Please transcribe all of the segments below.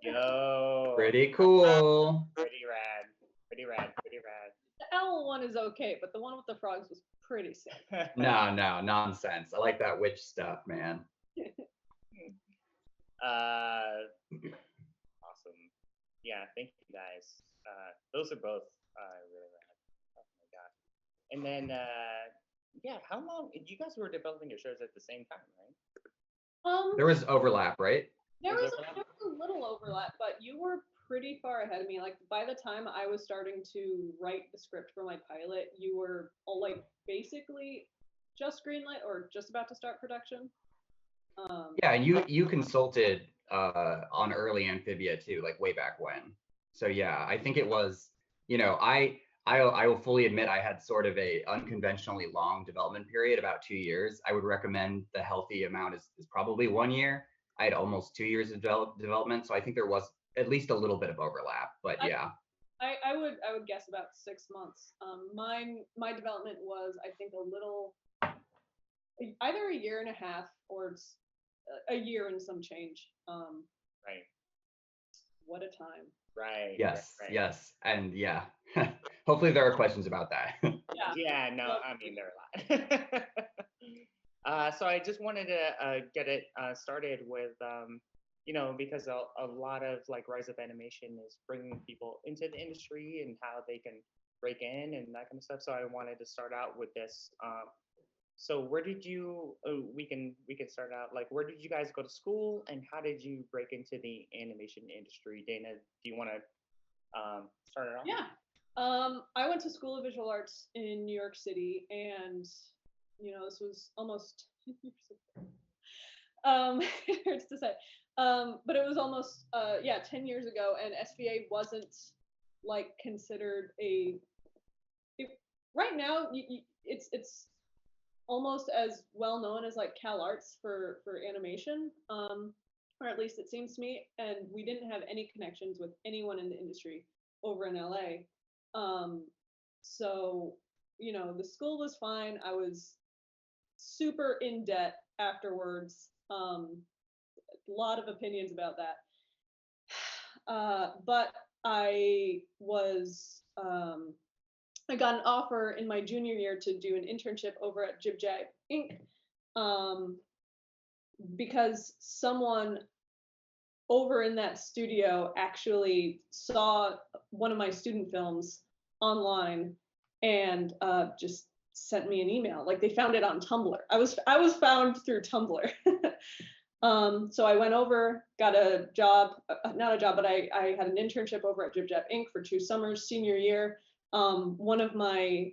Yo. Pretty cool. Pretty rad. Pretty rad. Pretty rad. The owl one is okay, but the one with the frogs was pretty sick. No, nonsense. I like that witch stuff, man. Awesome. Yeah, thank you guys. Those are both really rad. Oh my god. And then yeah, how long you guys were developing your shows at the same time, right? There was overlap, right? There was a little overlap, but you were pretty far ahead of me. Like by the time I was starting to write the script for my pilot, you were all like basically just greenlit or just about to start production. Yeah, and you consulted on early Amphibia too, like way back when. So yeah, I think it was, you know, I will fully admit I had sort of a unconventionally long development period, about 2 years. I would recommend the healthy amount is probably 1 year. I had almost 2 years of development, so I think there was at least a little bit of overlap. But yeah, I would guess about 6 months. My development was, I think, a little either a year and a half or a year and some change. Right. What a time. Right. Yes, right. yes, and yeah. Hopefully there are questions about that. Yeah. No, I mean there are a lot. So I just wanted to get it started with, you know, because a lot of like Rise of Animation is bringing people into the industry and how they can break in and that kind of stuff. So I wanted to start out with this. So where did you? We can start out. Like, where did you guys go to school, and how did you break into the animation industry? Dana, do you want to start it off? Yeah. I went to School of Visual Arts in New York City, and you know, this was almost 10 years ago. It hurts to say, but it was almost 10 years ago, and SVA wasn't like considered right now. It's almost as well known as like Cal Arts for animation, or at least it seems to me. And we didn't have any connections with anyone in the industry over in LA. So, you know, the school was fine. I was super in debt afterwards. A lot of opinions about that. But I got an offer in my junior year to do an internship over at Jib Jab Inc. Because someone over in that studio actually saw one of my student films online and just sent me an email. Like they found it on Tumblr. I was found through Tumblr. So I went over, got a job, not a job, but I had an internship over at Jib Jab Inc. for 2 summers, senior year. One of my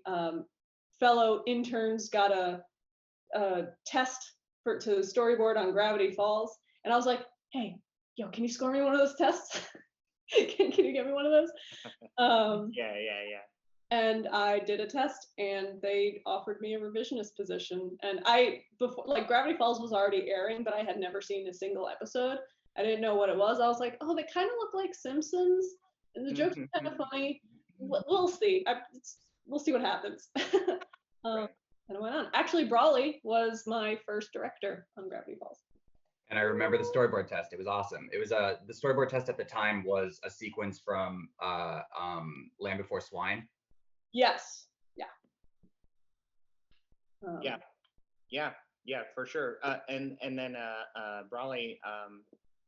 fellow interns got a test to storyboard on Gravity Falls, and I was like, "Hey, yo, can you score me one of those tests? can you get me one of those?" Yeah. And I did a test, and they offered me a revisionist position. And before, like, Gravity Falls was already airing, but I had never seen a single episode. I didn't know what it was. I was like, "Oh, they kind of look like Simpsons, and the jokes are kind of funny. We'll see. We'll see what happens." Right. And I went on. Actually, Brawley was my first director on Gravity Falls. And I remember the storyboard test. It was awesome. It was the storyboard test at the time was a sequence from Land Before Swine. Yes. Yeah. Yeah, for sure. And then Brawley,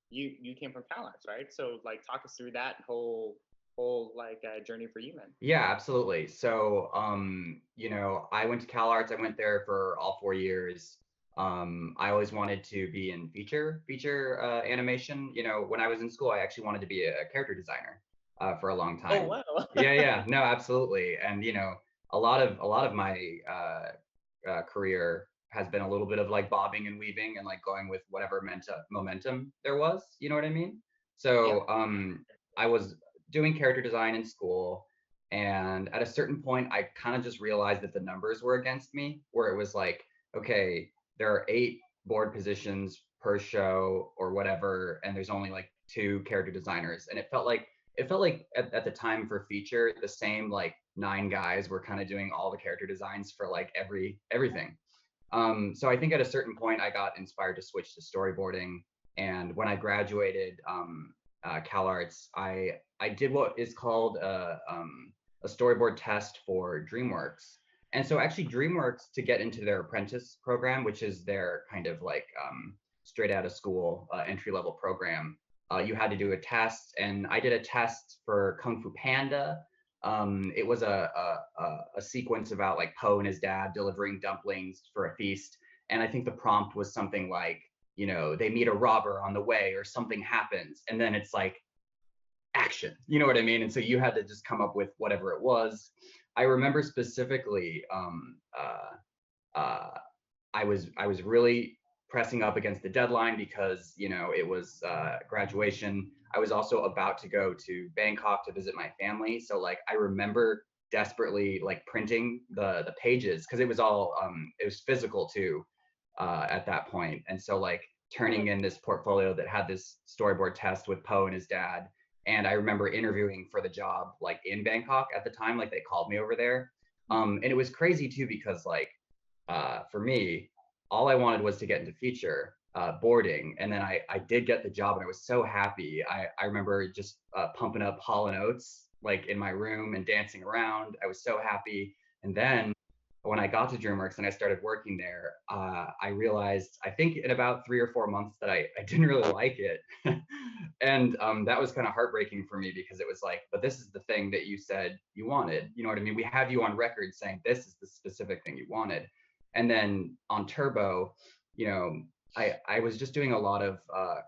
you came from CalArts, right? So like talk us through that whole like journey for you, man. Yeah, absolutely. So you know, I went to CalArts. I went there for all 4 years. I always wanted to be in feature animation. You know, when I was in school, I actually wanted to be a character designer for a long time. Oh wow. Yeah, no, absolutely. And you know, a lot of my career has been a little bit of like bobbing and weaving and like going with whatever momentum there was. You know what I mean? So I was doing character design in school, and at a certain point, I kind of just realized that the numbers were against me, where it was like, okay, there are 8 board positions per show or whatever, and there's only like 2 character designers, and it felt like at the time for feature, the same like 9 guys were kind of doing all the character designs for like everything. So I think at a certain point I got inspired to switch to storyboarding, and when I graduated CalArts, I did what is called a storyboard test for DreamWorks. And so actually DreamWorks, to get into their apprentice program, which is their kind of like straight out of school entry level program, you had to do a test, and I did a test for Kung Fu Panda. It was a sequence about like Po and his dad delivering dumplings for a feast, and I think the prompt was something like, you know, they meet a robber on the way or something happens, and then it's like action. You know what I mean? And so you had to just come up with whatever it was. I remember specifically, I was really pressing up against the deadline because, you know, it was graduation. I was also about to go to Bangkok to visit my family. So like I remember desperately like printing the pages, because it was all it was physical too at that point. And so like turning in this portfolio that had this storyboard test with Po and his dad. And I remember interviewing for the job like in Bangkok at the time, like they called me over there. And it was crazy too, because like for me, all I wanted was to get into feature boarding. And then I did get the job, and I was so happy. I remember just pumping up Hall & Oates like in my room and dancing around. I was so happy. And then when I got to DreamWorks and I started working there, I realized, I think in about 3 or 4 months, that I didn't really like it. And that was kind of heartbreaking for me, because it was like, but this is the thing that you said you wanted. You know what I mean? We have you on record saying this is the specific thing you wanted. And then on Turbo, you know, I was just doing a lot of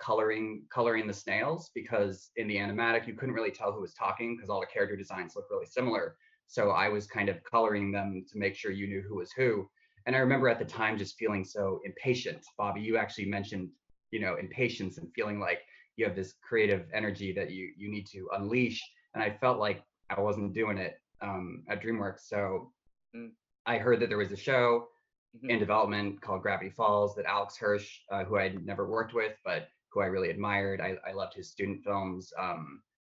coloring the snails, because in the animatic, you couldn't really tell who was talking because all the character designs look really similar. So I was kind of coloring them to make sure you knew who was who. And I remember at the time just feeling so impatient. Bobby, you actually mentioned, you know, impatience and feeling like you have this creative energy that you need to unleash. And I felt like I wasn't doing it at DreamWorks. So I heard that there was a show in development called Gravity Falls that Alex Hirsch, who I'd never worked with, but who I really admired. I loved his student films.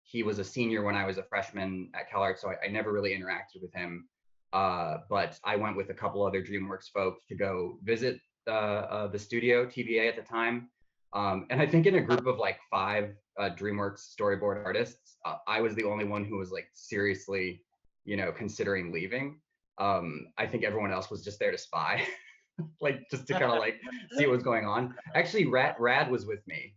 He was a senior when I was a freshman at CalArts, so I never really interacted with him. But I went with a couple other DreamWorks folks to go visit the studio, TVA at the time. And I think in a group of like 5 DreamWorks storyboard artists, I was the only one who was like seriously, you know, considering leaving. I think everyone else was just there to spy, like just to kind of like see what was going on. Actually, Rad was with me.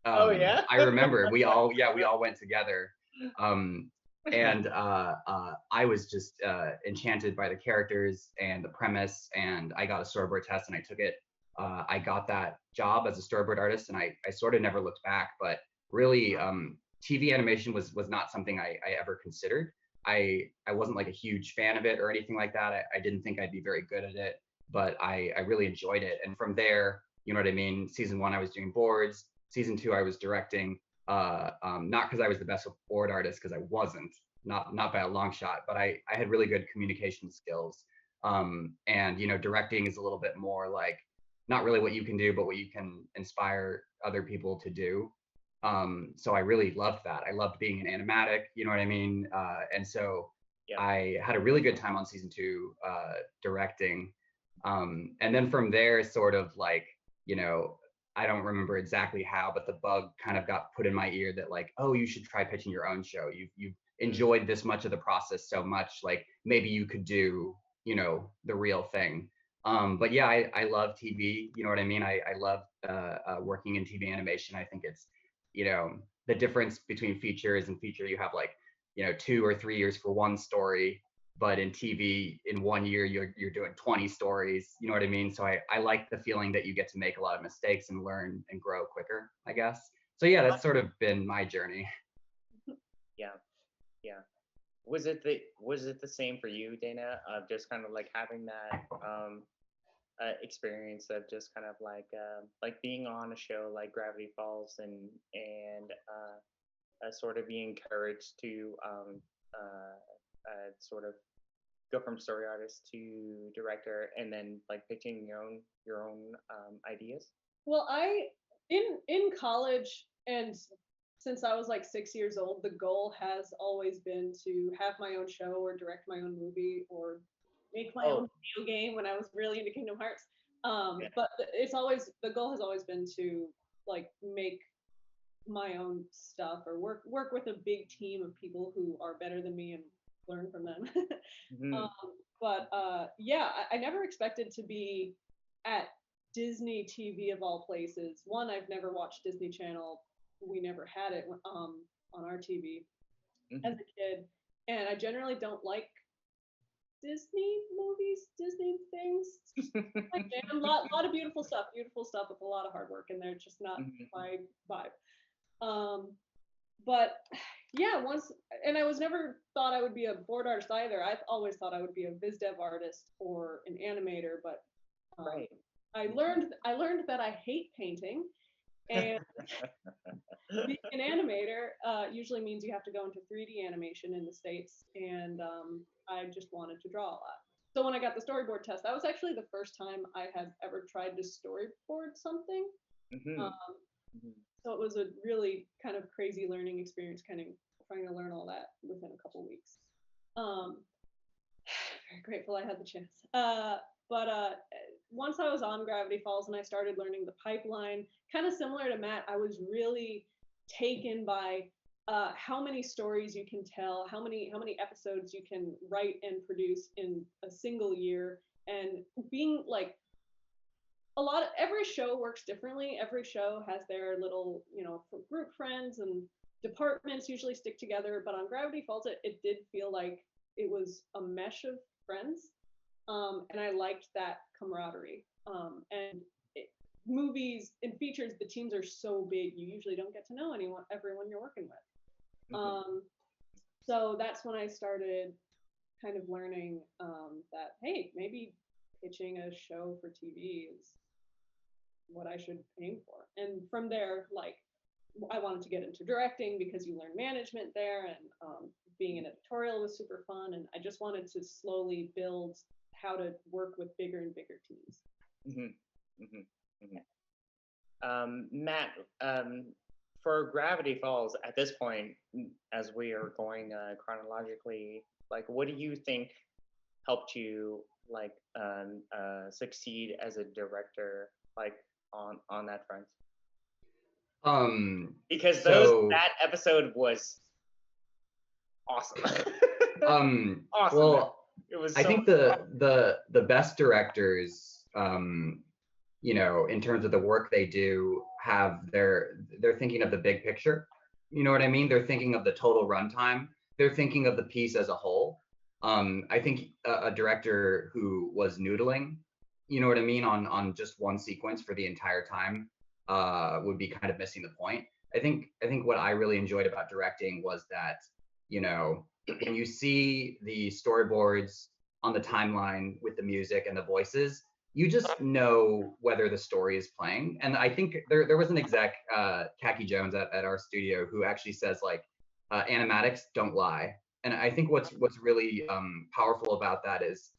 Oh yeah. I remember we all went together. And I was just enchanted by the characters and the premise, and I got a storyboard test and I took it. I got that job as a storyboard artist, and I sort of never looked back. But really, TV animation was not something I ever considered. I wasn't like a huge fan of it or anything like that. I didn't think I'd be very good at it, but I really enjoyed it. And from there, you know what I mean? Season 1, I was doing boards. Season 2, I was directing. Not because I was the best board artist, because I wasn't, not by a long shot, but I had really good communication skills. And you know, directing is a little bit more like not really what you can do, but what you can inspire other people to do. So I really loved that. I loved being an animatic, you know what I mean? And so I had a really good time on season 2 directing. And then from there, sort of like, you know, I don't remember exactly how, but the bug kind of got put in my ear that like, oh, you should try pitching your own show. You've enjoyed this much of the process so much, like maybe you could do, you know, the real thing. But yeah, I love TV. You know what I mean? I love working in TV animation. I think it's, you know, the difference between features and feature, you have like, you know, 2 or 3 years for one story, but in TV, in 1 year, you're doing 20 stories. You know what I mean? So I like the feeling that you get to make a lot of mistakes and learn and grow quicker, I guess. So yeah, that's sort of been my journey. Yeah, yeah. Was it the same for you, Dana? Of just kind of like having that experience of just kind of like being on a show like Gravity Falls and sort of being encouraged to sort of go from story artist to director, and then like pitching your own ideas. Well, I in college, and since I was like 6 years old, the goal has always been to have my own show or direct my own movie or make my own video game when I was really into Kingdom Hearts. But it's always, the goal has always been to like make my own stuff or work with a big team of people who are better than me and learn from them. Mm-hmm. But yeah, I never expected to be at Disney TV of all places. One, I've never watched Disney Channel. We never had it on our TV as a kid, and I generally don't like Disney movies, Disney things. Like, a lot of beautiful stuff with a lot of hard work, and they're just not my vibe. But yeah, and I was never thought I would be a board artist either. I've always thought I would be a viz dev artist or an animator, but Right. I learned that I hate painting, and being an animator usually means you have to go into 3D animation in the States, and I just wanted to draw a lot. So when I got the storyboard test, that was actually the first time I had ever tried to storyboard something. So it was a really kind of crazy learning experience, kind of trying to learn all that within a couple weeks. Very grateful I had the chance. But once I was on Gravity Falls and I started learning the pipeline, kind of similar to Matt, I was really taken by how many stories you can tell, how many episodes you can write and produce in a single year, and being like, every show works differently. Every show has their little, group friends, and departments usually stick together. But on Gravity Falls, it did feel like it was a mesh of friends. And I liked that camaraderie. And movies and features, the teams are so big, you usually don't get to know everyone you're working with. So that's when I started kind of learning that, hey, maybe pitching a show for TV is what I should aim for. And from there, like, I wanted to get into directing because you learn management there, and being an editorial was super fun. And I just wanted to slowly build how to work with bigger and bigger teams. Matt, for Gravity Falls, at this point, as we are going chronologically, like, what do you think helped you like succeed as a director, like on that front? Because that episode was awesome. Awesome. Well, it was. I think the best directors, in terms of the work they do, they're thinking of the big picture. You know what I mean? They're thinking of the total runtime. They're thinking of the piece as a whole. I think a director who was noodling, you know what I mean, on just one sequence for the entire time would be kind of missing the point. I think what I really enjoyed about directing was that, when you see the storyboards on the timeline with the music and the voices, you just know whether the story is playing. And I think there was an exec, Khaki Jones at our studio, who actually says like, animatics don't lie. And I think what's really powerful about that is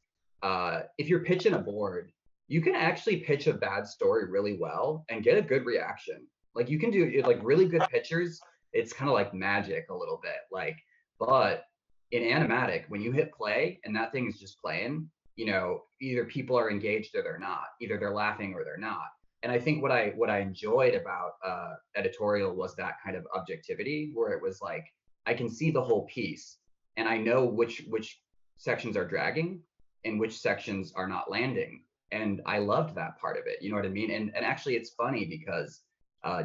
if you're pitching a board, you can actually pitch a bad story really well and get a good reaction. Like, you can do like really good pitchers. It's kind of like magic a little bit. Like, but in animatic, when you hit play and that thing is just playing, either people are engaged or they're not. Either they're laughing or they're not. And I think what I enjoyed about editorial was that kind of objectivity, where it was like I can see the whole piece, and I know which sections are dragging and which sections are not landing. And I loved that part of it. You know what I mean? And actually, it's funny because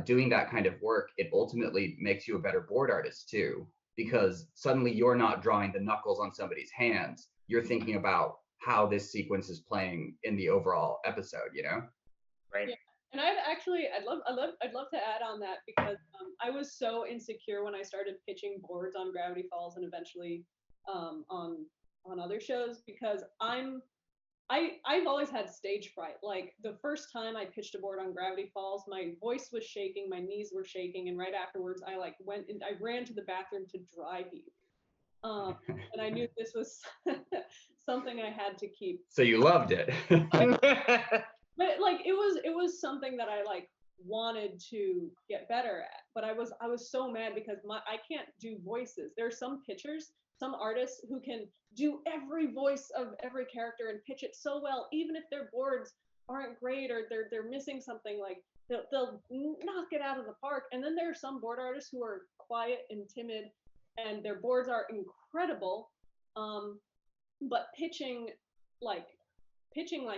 doing that kind of work, it ultimately makes you a better board artist too, because suddenly you're not drawing the knuckles on somebody's hands. You're thinking about how this sequence is playing in the overall episode, you know? Right. Yeah. And I'd love to add on that because I was so insecure when I started pitching boards on Gravity Falls and eventually on other shows because I've always had stage fright. Like the first time I pitched a board on Gravity Falls, my voice was shaking, my knees were shaking, and right afterwards I like went and I ran to the bathroom to dry heave. And I knew this was something I had to keep. So you loved it. But like it was something that I like wanted to get better at. But I was so mad because I can't do voices. There are some pitchers, some artists who can do every voice of every character and pitch it so well, even if their boards aren't great or they're missing something. Like they'll knock it out of the park. And then there are some board artists who are quiet and timid, and their boards are incredible. But pitching like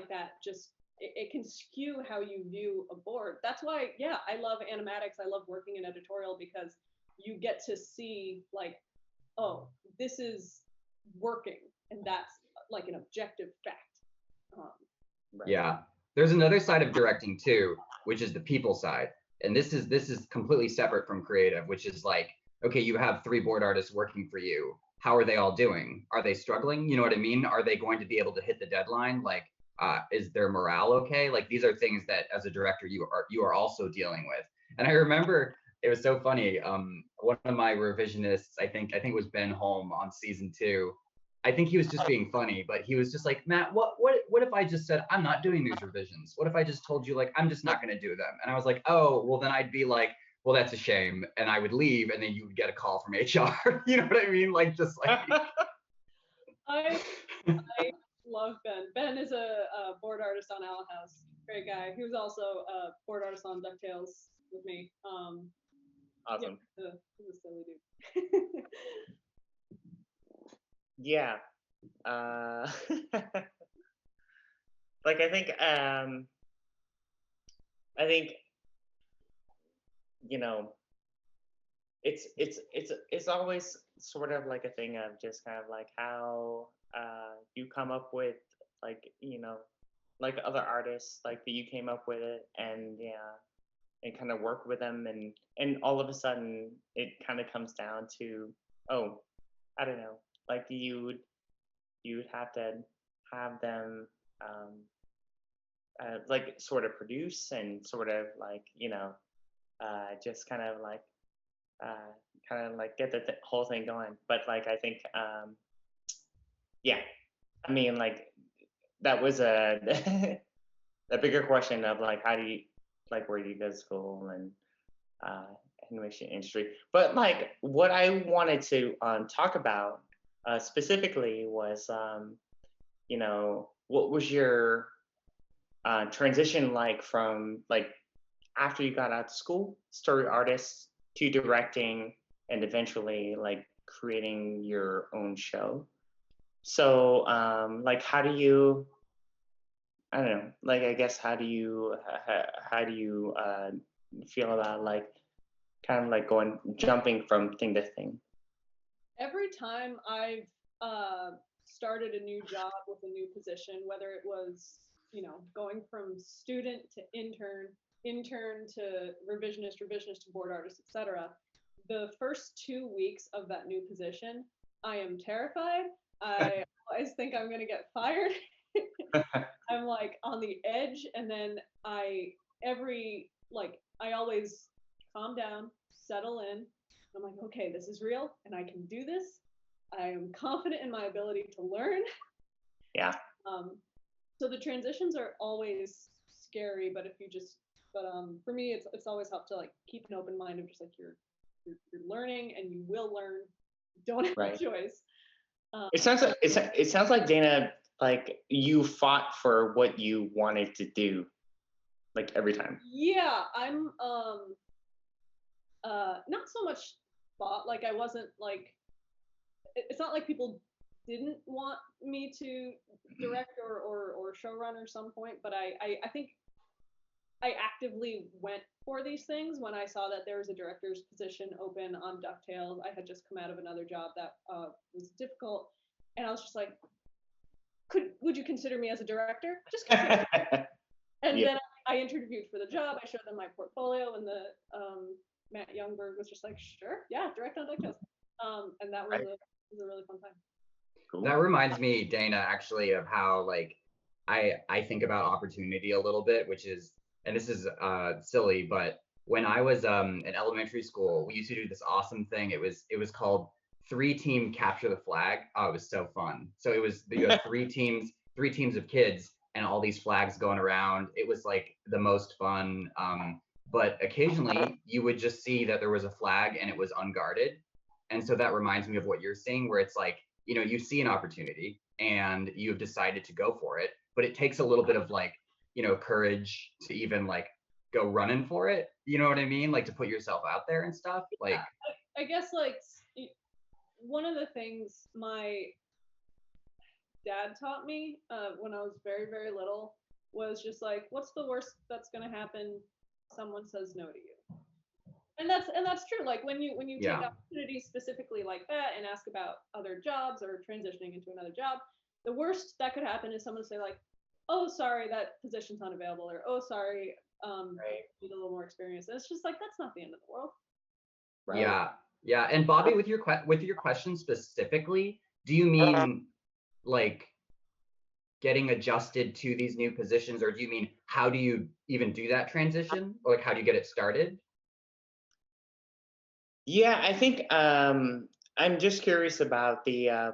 that just it can skew how you view a board. That's why, yeah, I love animatics. I love working in editorial because you get to see like, oh, this is working, and that's like an objective fact. Right. Yeah, there's another side of directing too, which is the people side, and this is completely separate from creative, which is like, okay, you have 3 board artists working for you. How are they all doing? Are they struggling? You know what I mean? Are they going to be able to hit the deadline? Like, is their morale okay? Like these are things that as a director you are also dealing with. And I remember it was so funny. One of my revisionists, I think it was Ben Holm on season 2. I think he was just being funny, but he was just like, Matt, what if I just said I'm not doing these revisions? What if I just told you like I'm just not going to do them? And I was like, oh, well then I'd be like, well that's a shame, and I would leave, and then you would get a call from HR. You know what I mean? Like just like. I love Ben. Ben is a board artist on Owl House. Great guy. He was also a board artist on DuckTales with me. Awesome. Yeah, he's a silly dude. Yeah. Like I think you know it's always sort of like a thing of just kind of like how you come up with like like other artists like that you came up with it and kind of work with them and all of a sudden it kind of comes down to, oh, I don't know, like you would have to have them like sort of produce and sort of like just kind of like get the whole thing going. But like I think yeah, I mean like that was a bigger question of like how do you like where do you go to school and animation industry. But like what I wanted to talk about specifically was what was your transition like from like after you got out of school, story artist, to directing and eventually like creating your own show. So like how do you, I don't know, like I guess how do you feel about like kind of like jumping from thing to thing? Every time I've started a new job with a new position, whether it was going from student to intern to revisionist to board artist, etc. The first 2 weeks of that new position, I am terrified. I always think I'm going to get fired. I'm like on the edge, and then I always calm down, settle in. I'm like, okay, this is real, and I can do this. I am confident in my ability to learn. Yeah. So the transitions are always scary, but for me, it's always helped to like keep an open mind of just like you're learning and you will learn. You don't have a choice. It sounds like Dana, like you fought for what you wanted to do. like every time? Yeah, I'm not so much thought, like I wasn't like, it's not like people didn't want me to direct or showrun at some point, but I think I actively went for these things when I saw that there was a director's position open on DuckTales. I had just come out of another job that was difficult, and I was just like, would you consider me as a director? Just consider me. And Yeah. then I interviewed for the job. I showed them my portfolio, and the Matt Youngberg was just like, sure, yeah, direct on DuckTales. And that was a really fun time. Cool. That reminds me, Dana, actually, of how like I think about opportunity a little bit, which is, and this is silly, but when I was in elementary school, we used to do this awesome thing. It was called 3-team capture the flag. Oh, it was so fun. So it was three teams of kids, and all these flags going around. It was like the most fun. But occasionally you would just see that there was a flag and it was unguarded. And so that reminds me of what you're saying, where it's like, you see an opportunity and you've decided to go for it, but it takes a little bit of like, courage to even like go running for it. You know what I mean? Like to put yourself out there and stuff. Like, yeah, I guess like one of the things my dad taught me when I was very, very little was just like, what's the worst that's going to happen? Someone says no to you. And that's true. Like when you take opportunities specifically like that and ask about other jobs or transitioning into another job, the worst that could happen is someone say like, oh, sorry, that position's unavailable, or oh, sorry, need a little more experience. And it's just like, that's not the end of the world. Right? Yeah. And Bobby, with your question specifically, do you mean like getting adjusted to these new positions, or do you mean how do you even do that transition, or like how do you get it started? Yeah, I think I'm just curious about the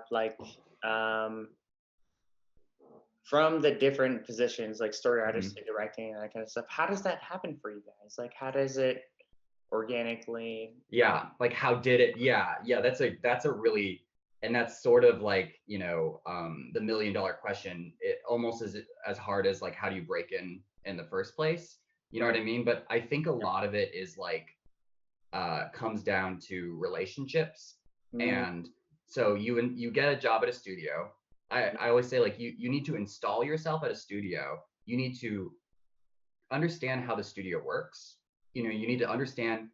from the different positions, like story artist to directing and that kind of stuff. How does that happen for you guys? Like, how does it organically? Yeah, like how did it? Yeah, that's a really, and that's sort of like, the $1 million question. It almost is as hard as like how do you break in the first place? You know what I mean? But I think a lot of it is like comes down to relationships. And so you get a job at a studio. I always say like you need to install yourself at a studio. You need to understand how the studio works. You need to understand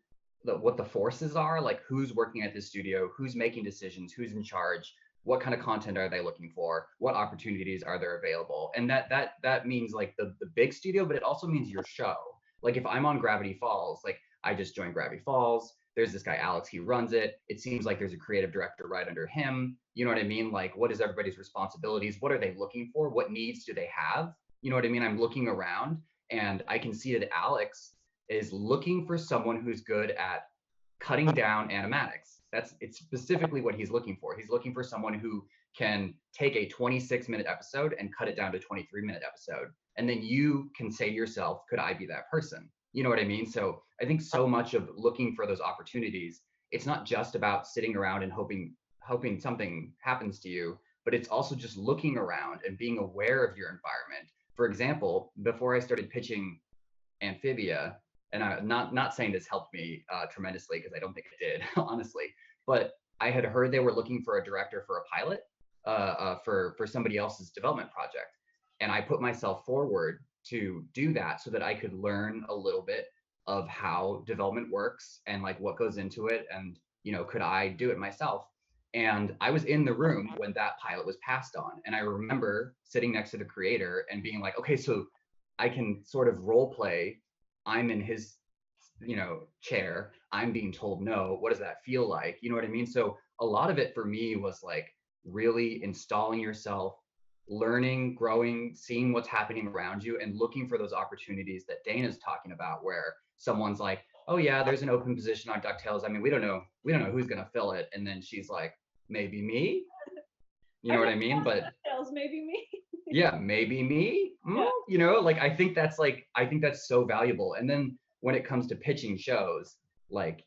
what the forces are, like who's working at the studio, who's making decisions, who's in charge, what kind of content are they looking for, what opportunities are there available. And that means like the big studio, but it also means your show. Like if I'm on Gravity Falls, like I just joined Gravity Falls, there's this guy Alex, he runs it. It seems like there's a creative director right under him. You know what I mean? Like what is everybody's responsibilities? What are they looking for? What needs do they have? You know what I mean? I'm looking around and I can see that Alex is looking for someone who's good at cutting down animatics. It's specifically what he's looking for. He's looking for someone who can take a 26-minute episode and cut it down to a 23-minute episode. And then you can say to yourself, could I be that person? You know what I mean? So I think so much of looking for those opportunities, it's not just about sitting around and hoping something happens to you, but it's also just looking around and being aware of your environment. For example, before I started pitching Amphibia, and I'm not saying this helped me tremendously because I don't think it did, honestly, but I had heard they were looking for a director for a pilot for somebody else's development project. And I put myself forward to do that so that I could learn a little bit of how development works and like what goes into it. And, could I do it myself? And I was in the room when that pilot was passed on. And I remember sitting next to the creator and being like, okay, so I can sort of role play. I'm in his, chair. I'm being told no. What does that feel like? You know what I mean? So a lot of it for me was like really installing yourself, learning, growing, seeing what's happening around you, and looking for those opportunities that Dana's talking about, where someone's like, oh yeah, there's an open position on DuckTales. I mean, we don't know who's gonna fill it. And then she's like, maybe me. You know what I mean? But DuckTales, maybe me. Yeah, maybe me. Like I think that's so valuable. And then when it comes to pitching shows, like,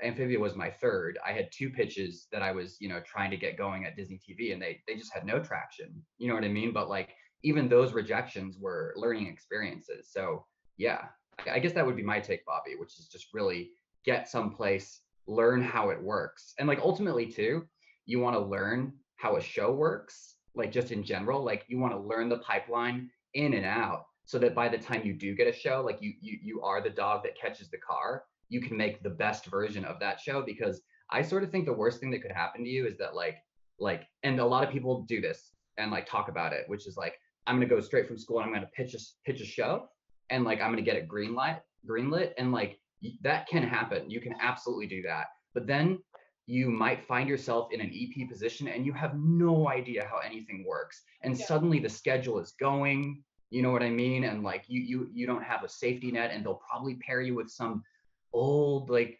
Amphibia was my third. I had 2 pitches that I was, trying to get going at Disney TV, and they just had no traction. You know what I mean? But like even those rejections were learning experiences. So yeah, I guess that would be my take, Bobby, which is just really get someplace, learn how it works. And like ultimately too, you want to learn how a show works, like just in general, like you want to learn the pipeline in and out so that by the time you do get a show, like you are the dog that catches the car, you can make the best version of that show. Because I sort of think the worst thing that could happen to you is that and a lot of people do this and like talk about it, which is like, I'm going to go straight from school and I'm going to pitch a show and like I'm going to get it greenlit, and like that can happen. You can absolutely do that. But then you might find yourself in an EP position and you have no idea how anything works. And suddenly the schedule is going, you know what I mean? And like you don't have a safety net, and they'll probably pair you with some old like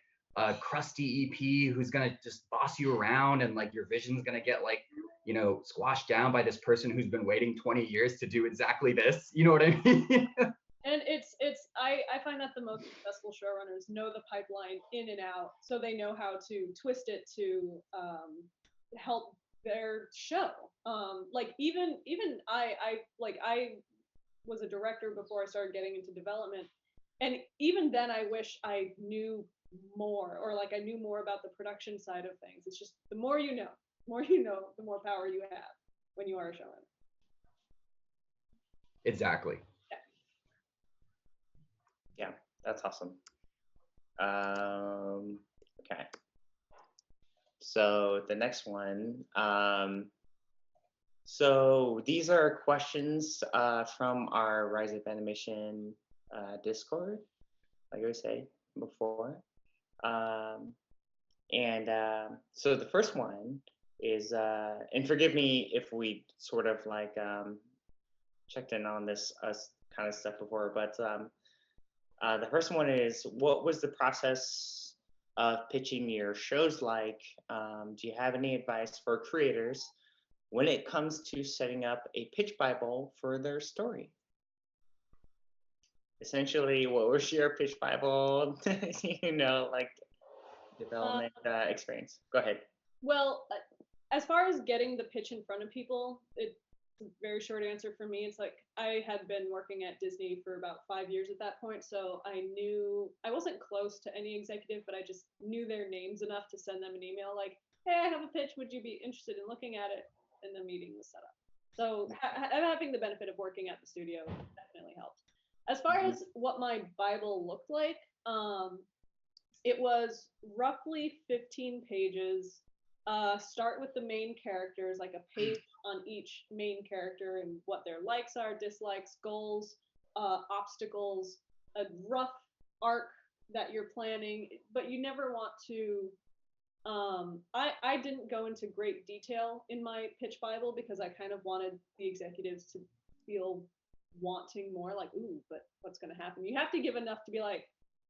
crusty EP who's gonna just boss you around, and like your vision's gonna get like, you know, squashed down by this person who's been waiting 20 years to do exactly this. You know what I mean? And I find that the most successful showrunners know the pipeline in and out, so they know how to twist it to help their show. Like even I was a director before I started getting into development, and even then I wish I knew more, or like I knew more about the production side of things. It's just the more you know, the more power you have when you are a showrunner. Exactly. Yeah, that's awesome. Okay. So the next one. So these are questions from our Rise Up Animation Discord, like I said before. So the first one is, and forgive me if we sort of like checked in on this kind of stuff before, but the first one is, what was the process of pitching your shows like? Do you have any advice for creators when it comes to setting up a pitch Bible for their story? Essentially, what was your pitch Bible, you know, like development experience? Go ahead. Well, as far as getting the pitch in front of people, it's a very short answer for me. It's like I had been working at Disney for about 5 years at that point, so I wasn't close to any executive, but I just knew their names enough to send them an email like, hey, I have a pitch, would you be interested in looking at it? And the meeting was set up. So having the benefit of working at the studio definitely helped. As far as what my Bible looked like, it was roughly 15 pages. Start with the main characters, like a page on each main character and what their likes are, dislikes, goals, obstacles, a rough arc that you're planning, but you never want to. I didn't go into great detail in my pitch Bible because I kind of wanted the executives to feel wanting more, like, ooh, but what's going to happen? You have to give enough to be like,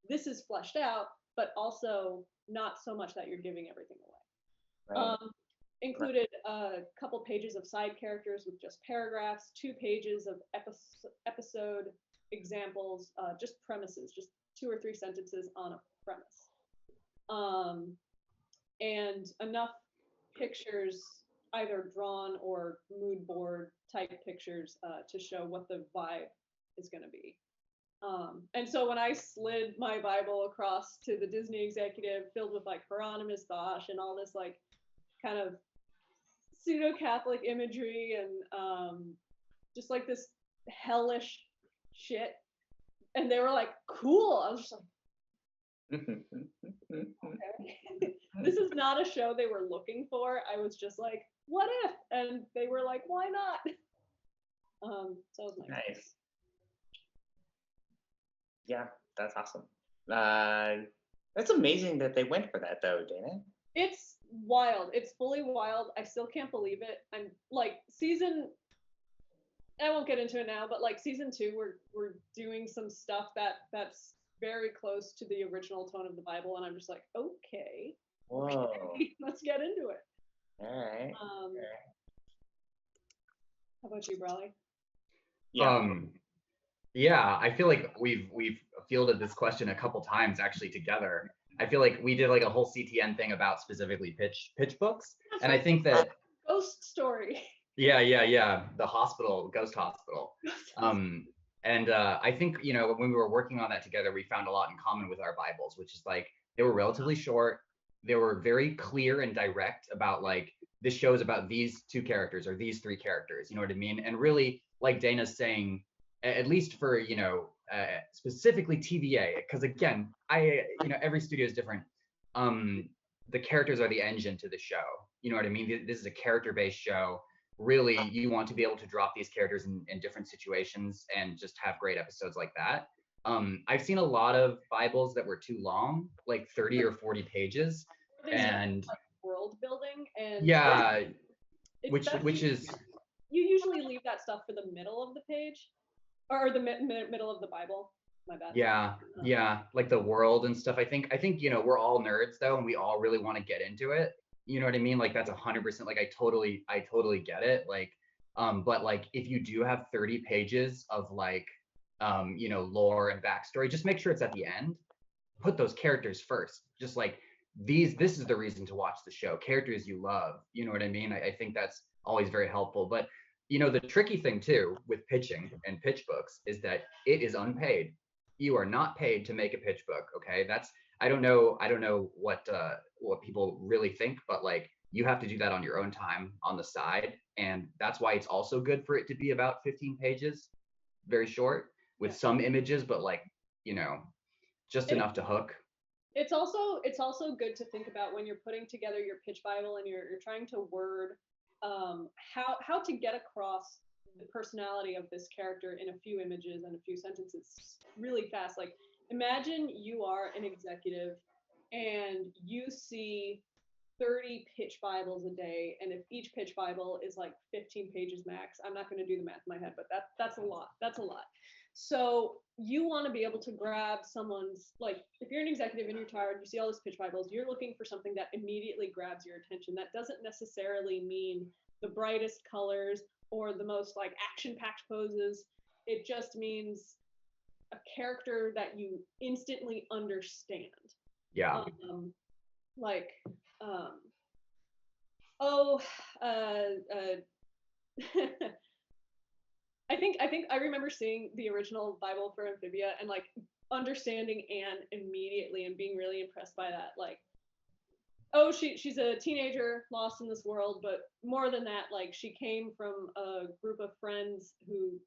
this is fleshed out, but also not so much that you're giving everything away. Right. Included a couple pages of side characters with just paragraphs, 2 pages of episode examples, just premises, just 2 or 3 sentences on a premise. And enough pictures, either drawn or mood board type pictures, to show what the vibe is going to be. And so when I slid my Bible across to the Disney executive, filled with like Hieronymus Bosch and all this like kind of pseudo-Catholic imagery and just like this hellish shit, and they were like, cool. I was just like, okay. This is not a show they were looking for. I was just like, what if? And they were like, why not? So it was nice. Yeah, that's awesome. That's amazing that they went for that though, Dana. It's wild. It's fully wild. I still can't believe it. I'm like I won't get into it now, but like season 2, we're doing some stuff that's very close to the original tone of the Bible, and I'm just like, okay. Whoa. Let's get into it. All right. How about you, Bradley? Yeah, I feel like we've fielded this question a couple times actually together. I feel like we did like a whole CTN thing about specifically pitch books, and I think that Ghost Story. Yeah. The hospital, ghost hospital. And I think, when we were working on that together, we found a lot in common with our Bibles, which is like they were relatively short. They were very clear and direct about like this show is about these two characters or these three characters. You know what I mean? And really, like Dana's saying, at least for specifically TVA, because again, every studio is different. The characters are the engine to the show. You know what I mean? This is a character-based show. Really, you want to be able to drop these characters in different situations and just have great episodes like that. I've seen a lot of Bibles that were too long, like 30 or 40 pages, and like world building, and yeah, which is you usually leave that stuff for the middle of the page or the middle of the Bible. My bad. Yeah, like the world and stuff. I think we're all nerds though, and we all really want to get into it. You know what I mean? Like that's 100%. Like I totally get it. Like, but like if you do have 30 pages of like, lore and backstory, just make sure it's at the end. Put those characters first. Just like this is the reason to watch the show. Characters you love. You know what I mean? I think that's always very helpful. But the tricky thing too with pitching and pitch books is that it is unpaid. You are not paid to make a pitch book. Okay, that's I don't know what people really think, but like you have to do that on your own time on the side, and that's why it's also good for it to be about 15 pages, very short with some images, but like just enough to hook. It's also good to think about when you're putting together your pitch Bible and you're trying to word how to get across the personality of this character in a few images and a few sentences really fast. Like imagine you are an executive and you see 30 pitch Bibles a day, and if each pitch Bible is like 15 pages max, I'm not going to do the math in my head, but that's a lot. That's a lot. So you want to be able to grab someone's, like if you're an executive and you're tired, you see all these pitch Bibles, you're looking for something that immediately grabs your attention. That doesn't necessarily mean the brightest colors or the most like action-packed poses. It just means a character that you instantly understand. Yeah. Like, I think I remember seeing the original Bible for Amphibia and like understanding Anne immediately and being really impressed by that. Like, oh, she's a teenager lost in this world, but more than that, like she came from a group of friends who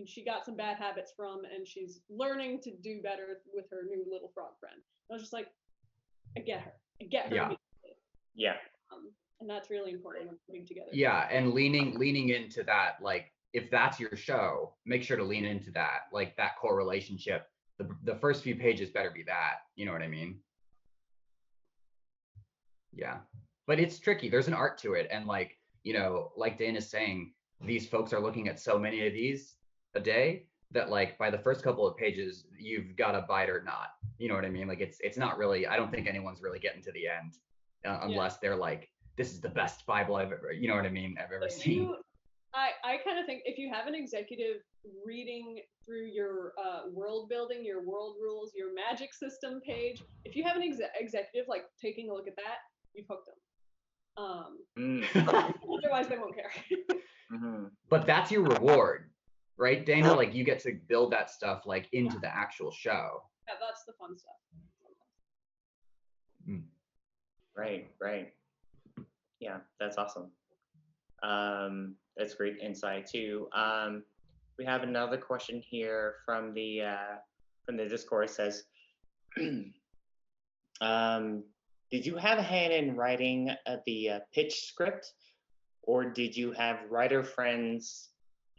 she got some bad habits from, and she's learning to do better with her new little frog friend. I was just like, I get her. Yeah. And that's really important when putting together. Yeah, and leaning into that, like if that's your show, make sure to lean into that, like that core relationship. The first few pages better be that. You know what I mean? Yeah, but it's tricky. There's an art to it, and like like Dana's saying, these folks are looking at so many of these a day that like by the first couple of pages you've got to bite or not. You know what I mean? Like it's not really. I don't think anyone's really getting to the end unless they're like, this is the best Bible I've ever. You know what I mean? I've ever seen. I kind of think if you have an executive reading through your world building, your world rules, your magic system page, if you have an executive like taking a look at that, you've hooked them. Otherwise, they won't care. But that's your reward, right, Dana? Like you get to build that stuff like into the actual show. Yeah, that's the fun stuff. Right. Yeah, that's awesome. That's great insight too. We have another question here from the Discord. It says, did you have a hand in writing the pitch script, or did you have writer friends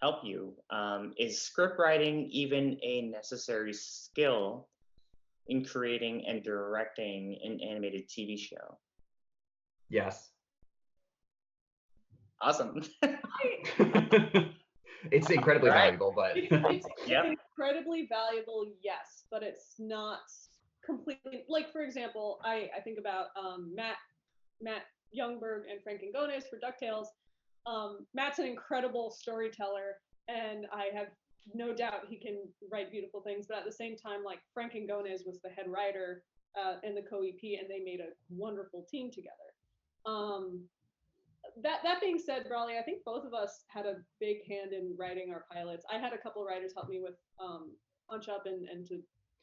help you? Is script writing even a necessary skill in creating and directing an animated TV show? Yes. Awesome. It's incredibly valuable, but it's incredibly valuable, yes, but it's not completely, like for example, I think about Matt Youngberg and Frank Angones for DuckTales. Matt's an incredible storyteller, and I have no doubt he can write beautiful things, but at the same time, like Frank Angones was the head writer and the co-EP, and they made a wonderful team together. that being said, Brawley, I think both of us had a big hand in writing our pilots. I had a couple writers help me with punch up and to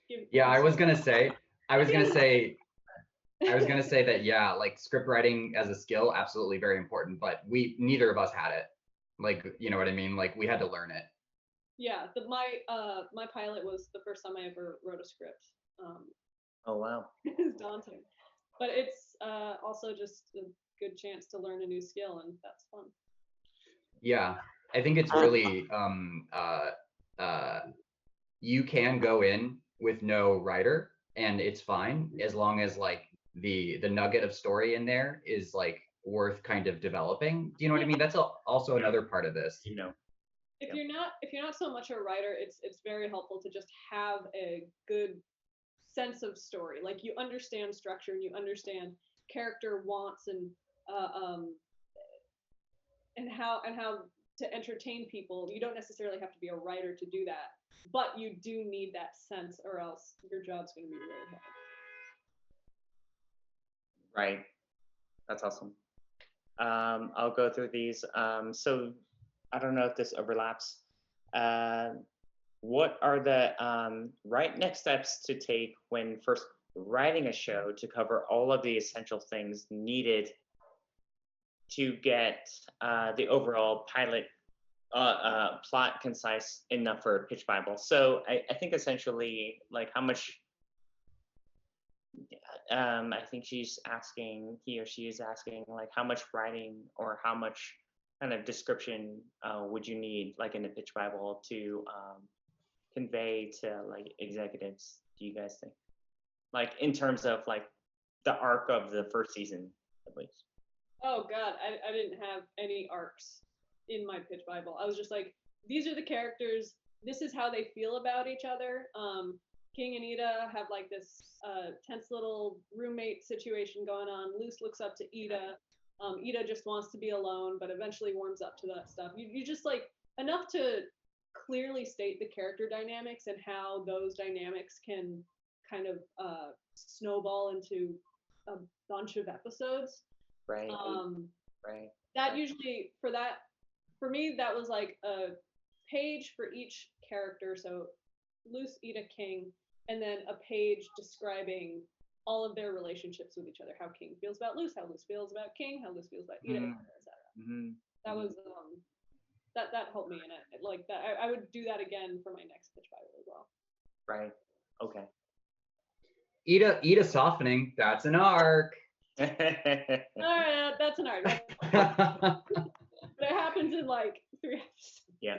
give. Yeah, I was some- gonna say, I was gonna say, I was gonna yeah, say that, yeah, like script writing as a skill, absolutely very important, but neither of us had it. Like, you know what I mean? Like we had to learn it. my pilot was the first time I ever wrote a script. Oh wow. It's daunting, but it's also just a good chance to learn a new skill, and that's fun. Yeah, I think it's really you can go in with no writer and it's fine as long as like the nugget of story in there is like worth kind of developing. Do you know what I mean? That's also another part of this. You know. If you're not so much a writer, it's very helpful to just have a good sense of story. Like you understand structure and you understand character wants uh, um, and how to entertain people. You don't necessarily have to be a writer to do that, but you do need that sense, or else your job's going to be really hard. Right. That's awesome. I'll go through these. So I don't know if this overlaps. What are the right next steps to take when first writing a show to cover all of the essential things needed to get the overall pilot plot concise enough for a pitch Bible? So I think essentially, like, how much I think he or she is asking, like, how much writing or how much kind of description would you need, like, in the pitch Bible to convey to, like, executives, do you guys think? Like, in terms of, like, the arc of the first season, at least. Oh God, I didn't have any arcs in my pitch Bible. I was just like, these are the characters. This is how they feel about each other. King and Ida have like this tense little roommate situation going on. Luce looks up to Ida. Ida just wants to be alone, but eventually warms up to that stuff. You just like enough to clearly state the character dynamics and how those dynamics can kind of snowball into a bunch of episodes. Right. Right. That usually for me that was like a page for each character. So Luce, Ida, King, and then a page describing all of their relationships with each other. How King feels about Luce, how Luce feels about King, how Luce feels about Ida, etc. Mm-hmm. That was that helped me in it. Like that, I would do that again for my next pitch Bible as well. Right. Okay. Ida softening. That's an arc. All right, that's an arc. But it happens in like 3 episodes. Yeah.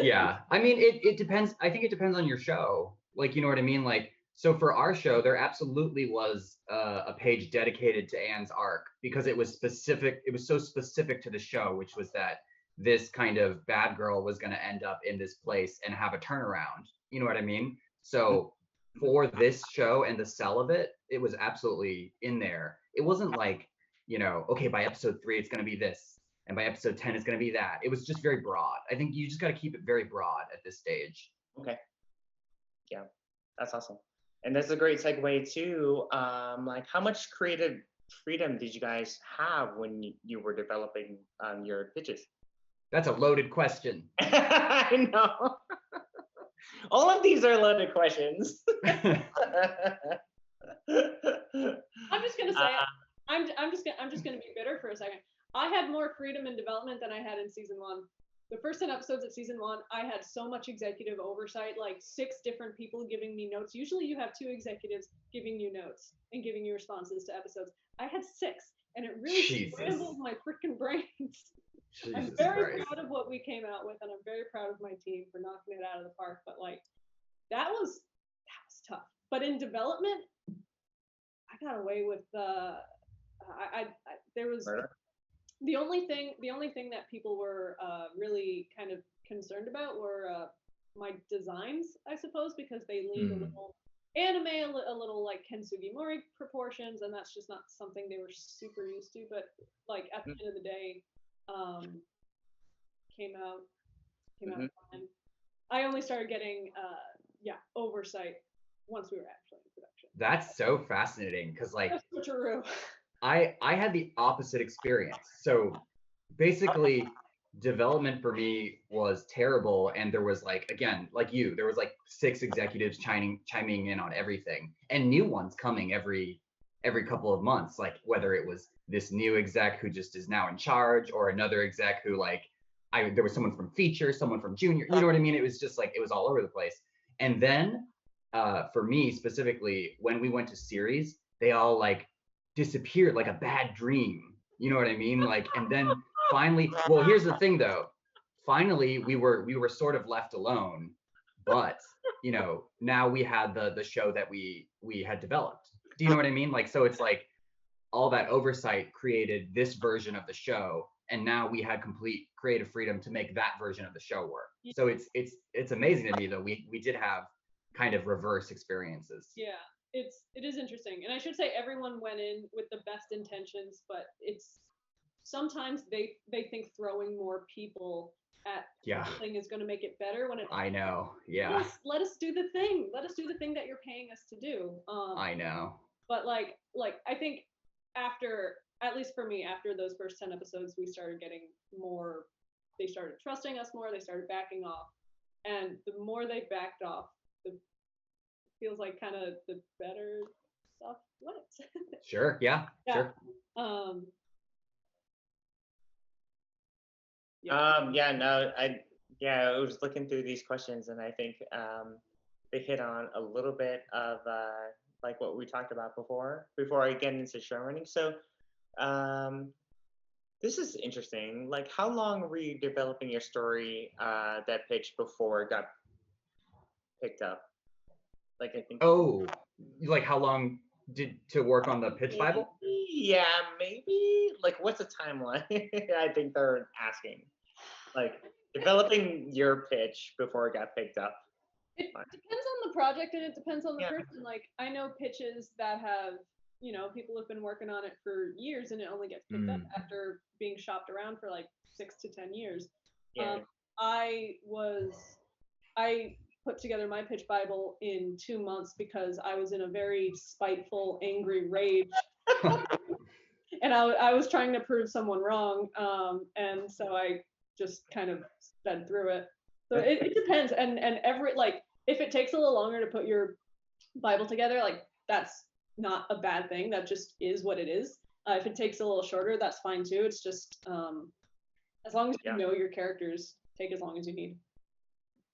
Yeah. I mean, it depends. I think it depends on your show. Like, you know what I mean? Like, so for our show, there absolutely was a page dedicated to Anne's arc because it was specific. It was so specific to the show, which was that this kind of bad girl was going to end up in this place and have a turnaround. You know what I mean? So for this show and the sell of it, it was absolutely in there. It wasn't like, you know, okay, by episode 3, it's going to be this. And by episode 10, it's going to be that. It was just very broad. I think you just got to keep it very broad at this stage. Okay. Yeah, that's awesome. And that's a great segue to, like, how much creative freedom did you guys have when you were developing your pitches? That's a loaded question. I know. All of these are loaded questions. I'm just gonna say, I'm just gonna be bitter for a second. I had more freedom in development than I had in season 1. The first 10 episodes of season 1, I had so much executive oversight, like 6 different people giving me notes. Usually you have 2 executives giving you notes and giving you responses to episodes. I had 6, and it really scrambled my freaking brains. I'm very proud of what we came out with, and I'm very proud of my team for knocking it out of the park. But like, that was tough. But in development, I got away with there was Murder? the only thing that people were really kind of concerned about were my designs, I suppose, because they leaned a little anime, a little like Ken Sugimori proportions, and that's just not something they were super used to. But like at the end of the day, came out fine. I only started getting oversight once we were actually in production. That's so fascinating because like that's true. I had the opposite experience. So basically development for me was terrible, and there was like, again, like you, there was like 6 executives chiming in on everything, and new ones coming every couple of months, like whether it was this new exec who just is now in charge, or another exec who like there was someone from feature, someone from junior, you know what I mean? It was just like, it was all over the place. And then for me specifically, when we went to series, they all like disappeared like a bad dream, you know what I mean? Like, and then finally, well, here's the thing though, finally we were sort of left alone, but you know, now we had the show that we had developed. Do you know what I mean? Like, so it's like all that oversight created this version of the show, and now we had complete creative freedom to make that version of the show work. So it's amazing to me though, we did have kind of reverse experiences. Yeah, it is interesting, and I should say everyone went in with the best intentions, but it's sometimes they think throwing more people at something is going to make it better when it. I know. Yeah. Let us do the thing. Let us do the thing that you're paying us to do. I know. But like I think after, at least for me, after those first 10 episodes, we started getting more. They started trusting us more. They started backing off, and the more they backed off, the feels like kind of the better stuff went. Sure. Yeah. Sure. Yeah, no, I was looking through these questions, and I think they hit on a little bit of like what we talked about before I get into show running. So this is interesting. Like, how long were you developing your story that pitch before it got picked up? Like, I think. Oh, like how long to work on the pitch Bible? Yeah, maybe. Like, what's the timeline? I think they're asking. Like, developing your pitch before it got picked up. It depends on the project, and it depends on the person. Like, I know pitches that have, you know, people have been working on it for years, and it only gets picked up after being shopped around for like 6 to 10 years. Yeah. I put together my pitch Bible in 2 months because I was in a very spiteful, angry rage. And I was trying to prove someone wrong. And so I just kind of sped through it. So it depends. And every, like, if it takes a little longer to put your Bible together, like, that's not a bad thing. That just is what it is. If it takes a little shorter, that's fine too. It's just as long as you know your characters, take as long as you need.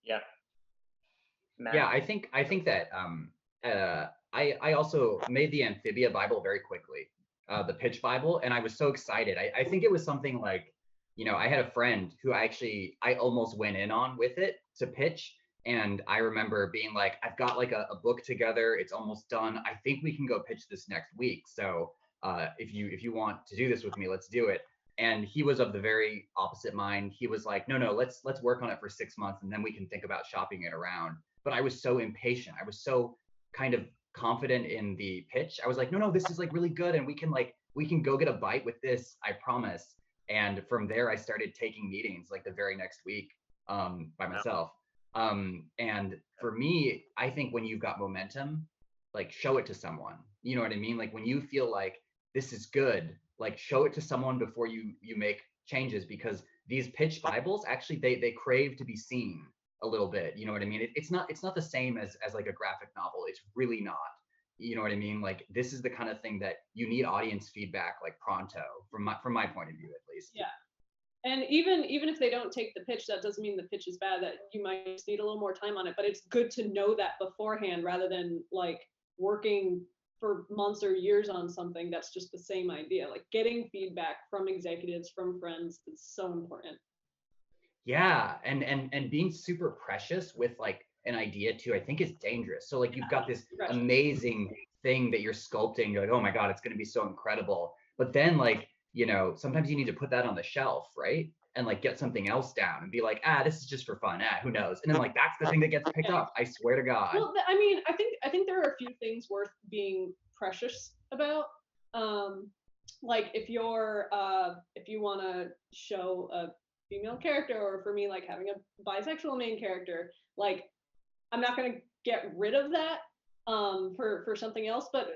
Yeah. Yeah, I think that I also made the Amphibia Bible very quickly, the pitch Bible, and I was so excited. I think it was something like, you know, I had a friend who I almost went in on with it to pitch, and I remember being like, I've got like a book together, it's almost done. I think we can go pitch this next week. So if you want to do this with me, let's do it. And he was of the very opposite mind. He was like, no, let's work on it for 6 months, and then we can think about shopping it around. But I was so impatient. I was so kind of confident in the pitch. I was like, no, this is like really good, and we can go get a bite with this, I promise. And from there, I started taking meetings like the very next week by myself. And for me, I think when you've got momentum, like, show it to someone. You know what I mean? Like, when you feel like this is good, like, show it to someone before you make changes, because these pitch Bibles actually they crave to be seen a little bit. You know what I mean? It's not the same as like a graphic novel. It's really not. You know what I mean? Like, this is the kind of thing that you need audience feedback like pronto, from my point of view, at least. Yeah. And even if they don't take the pitch, that doesn't mean the pitch is bad. That you might just need a little more time on it. But it's good to know that beforehand, rather than like working for months or years on something that's just the same idea. Like, getting feedback from executives, from friends, is so important. Yeah, and being super precious with like an idea too, I think is dangerous. So like, you've got this amazing thing that you're sculpting, you're like, oh my God, it's gonna be so incredible. But then, like, you know, sometimes you need to put that on the shelf, right? And like, get something else down and be like, this is just for fun, who knows? And then like, that's the thing that gets picked up, I swear to God. Well, I mean, I think there are a few things worth being precious about. Like, if you want to show a female character, or for me, like having a bisexual main character, like, I'm not going to get rid of that for something else, but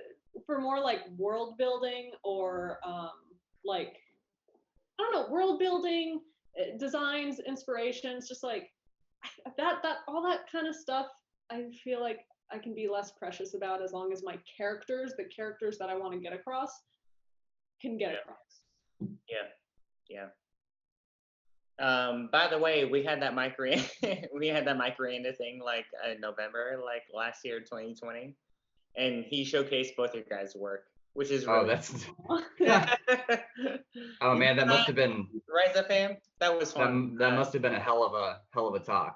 for more like world building, or like, I don't know, world building, designs, inspirations, just like that all that kind of stuff. I feel like I can be less precious about as long as my characters, the characters that I want to get across, can get across. Yeah. By the way, we had that we had that Mike Miranda thing like in November, like last year, 2020, and he showcased both your guys' work, which is really. Oh, oh man, that must have been Rise Up fam. That was fun. That must have been a hell of a talk.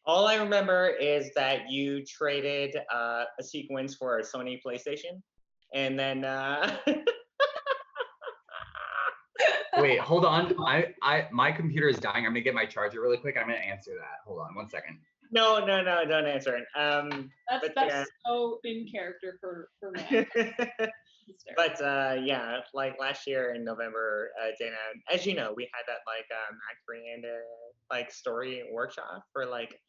All I remember is that you traded a sequence for a Sony PlayStation, and then. Wait, hold on. My computer is dying. I'm gonna get my charger really quick. I'm gonna answer that. Hold on 1 second. No, don't answer it. That's so in character for me. But yeah, like last year in November, Dana, as you know, we had that like Mac Miranda like story workshop for like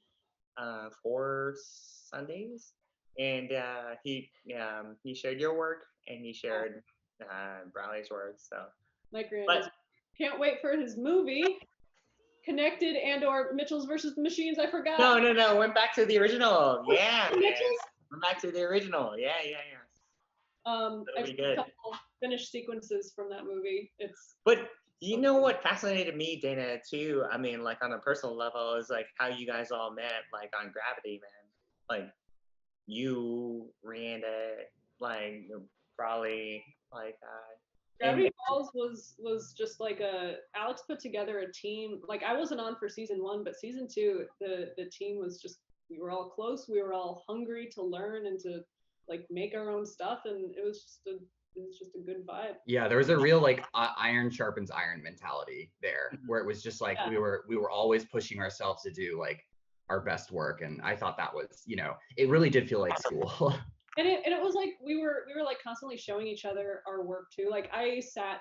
4 Sundays, and he shared your work and he shared Bradley's work. So Mike Miranda can't wait for his movie. Connected and/or Mitchell's versus the Machines. I forgot. No. Went back to the original. Yeah. Mitchell's? Went back to the original. Yeah. I've seen a couple finished sequences from that movie. But you know what fascinated me, Dana, too? I mean, like on a personal level, is like how you guys all met, like on Gravity, man. Like you, Miranda, like probably like. Gravity Falls was just like Alex put together a team. Like I wasn't on for season 1, but season 2, the team was just, we were all close. We were all hungry to learn and to like make our own stuff, and it was just a good vibe. Yeah, there was a real like iron sharpens iron mentality there, where it was just like we were always pushing ourselves to do like our best work, and I thought that was, it really did feel like school. And it was like we were like constantly showing each other our work too. Like I sat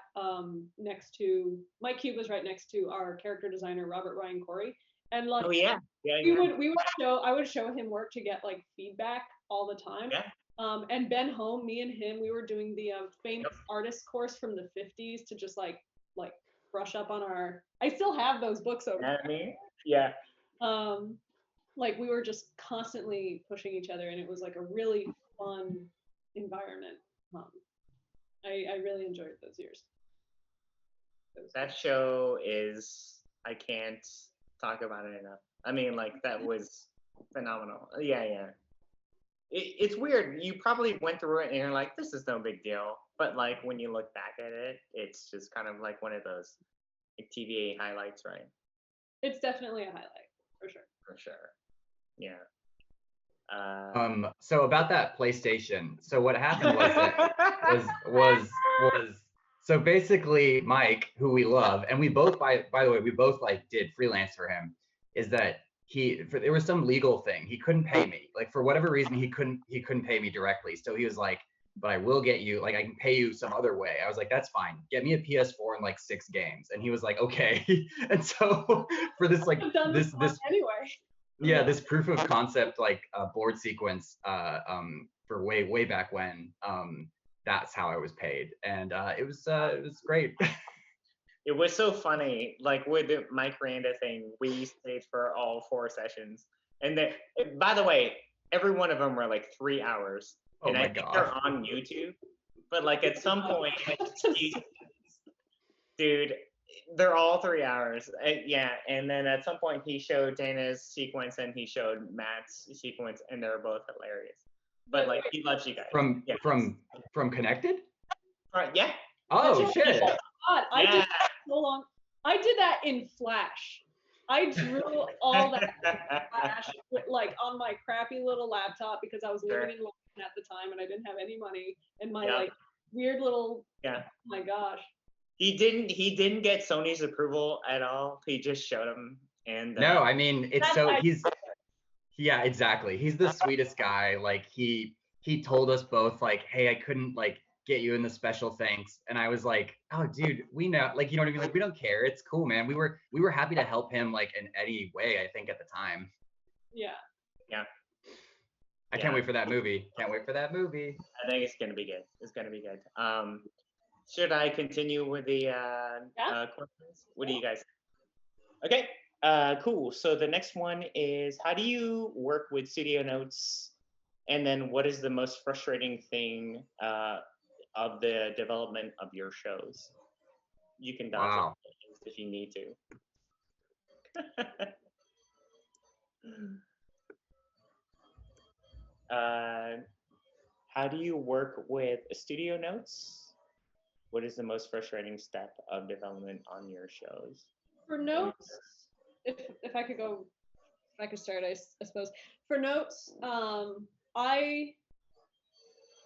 next to, my cube was right next to our character designer Robert Ryan Corey, and like I would show him work to get like feedback all the time. Yeah. And Ben Home, me and him, we were doing the famous artist course from the 50s to just like brush up on our. I still have those books over there. Yeah. Like we were just constantly pushing each other, and it was like a really fun environment. I really enjoyed those years. That show is, I can't talk about it enough. I mean, like that was phenomenal. Yeah. It's weird. You probably went through it and you're like, this is no big deal. But like when you look back at it, it's just kind of like one of those like, TVA highlights, right? It's definitely a highlight, for sure. For sure. Yeah. So about that PlayStation. So what happened was so basically Mike, who we love, and we both by the way, we both like did freelance for him, is that there was some legal thing. He couldn't pay me. Like for whatever reason, he couldn't pay me directly. So he was like, but I will get you, like I can pay you some other way. I was like, that's fine. Get me a PS4 and like 6 games. And he was like, okay. And so for this like this anyway. Yeah, this proof of concept like board sequence for way back when, that's how I was paid, and it was great. It was so funny, like with the Mike Miranda thing, we stayed for all 4 sessions, and then by the way, every one of them were like 3 hours, and I think they're on YouTube. But like at some point, dude. They're all 3 hours. Yeah. And then at some point he showed Dana's sequence and he showed Matt's sequence, and they're both hilarious. But like he loves you guys. From Connected? Yeah. Oh shit. God, I did that so long. I did that in Flash. I drew all that in Flash like on my crappy little laptop because I was living in London at the time and I didn't have any money, and my like weird little oh my gosh. He didn't get Sony's approval at all. He just showed him, and no, I mean yeah, exactly. He's the sweetest guy. Like he told us both like, hey, I couldn't like get you in the special thanks, and I was like, oh dude, we know, like, you know what I mean, like we don't care, it's cool, man. We were happy to help him like in any way, I think, at the time. Yeah. I can't wait for that movie. I think it's gonna be good. Should I continue with the questions? What do you guys think? Okay, cool. So the next one is, how do you work with studio notes? And then what is the most frustrating thing of the development of your shows? You can dodge Wow. it if you need to. How do you work with studio notes? What is the most frustrating step of development on your shows? For notes, if I could go, if I could start, I suppose. For notes,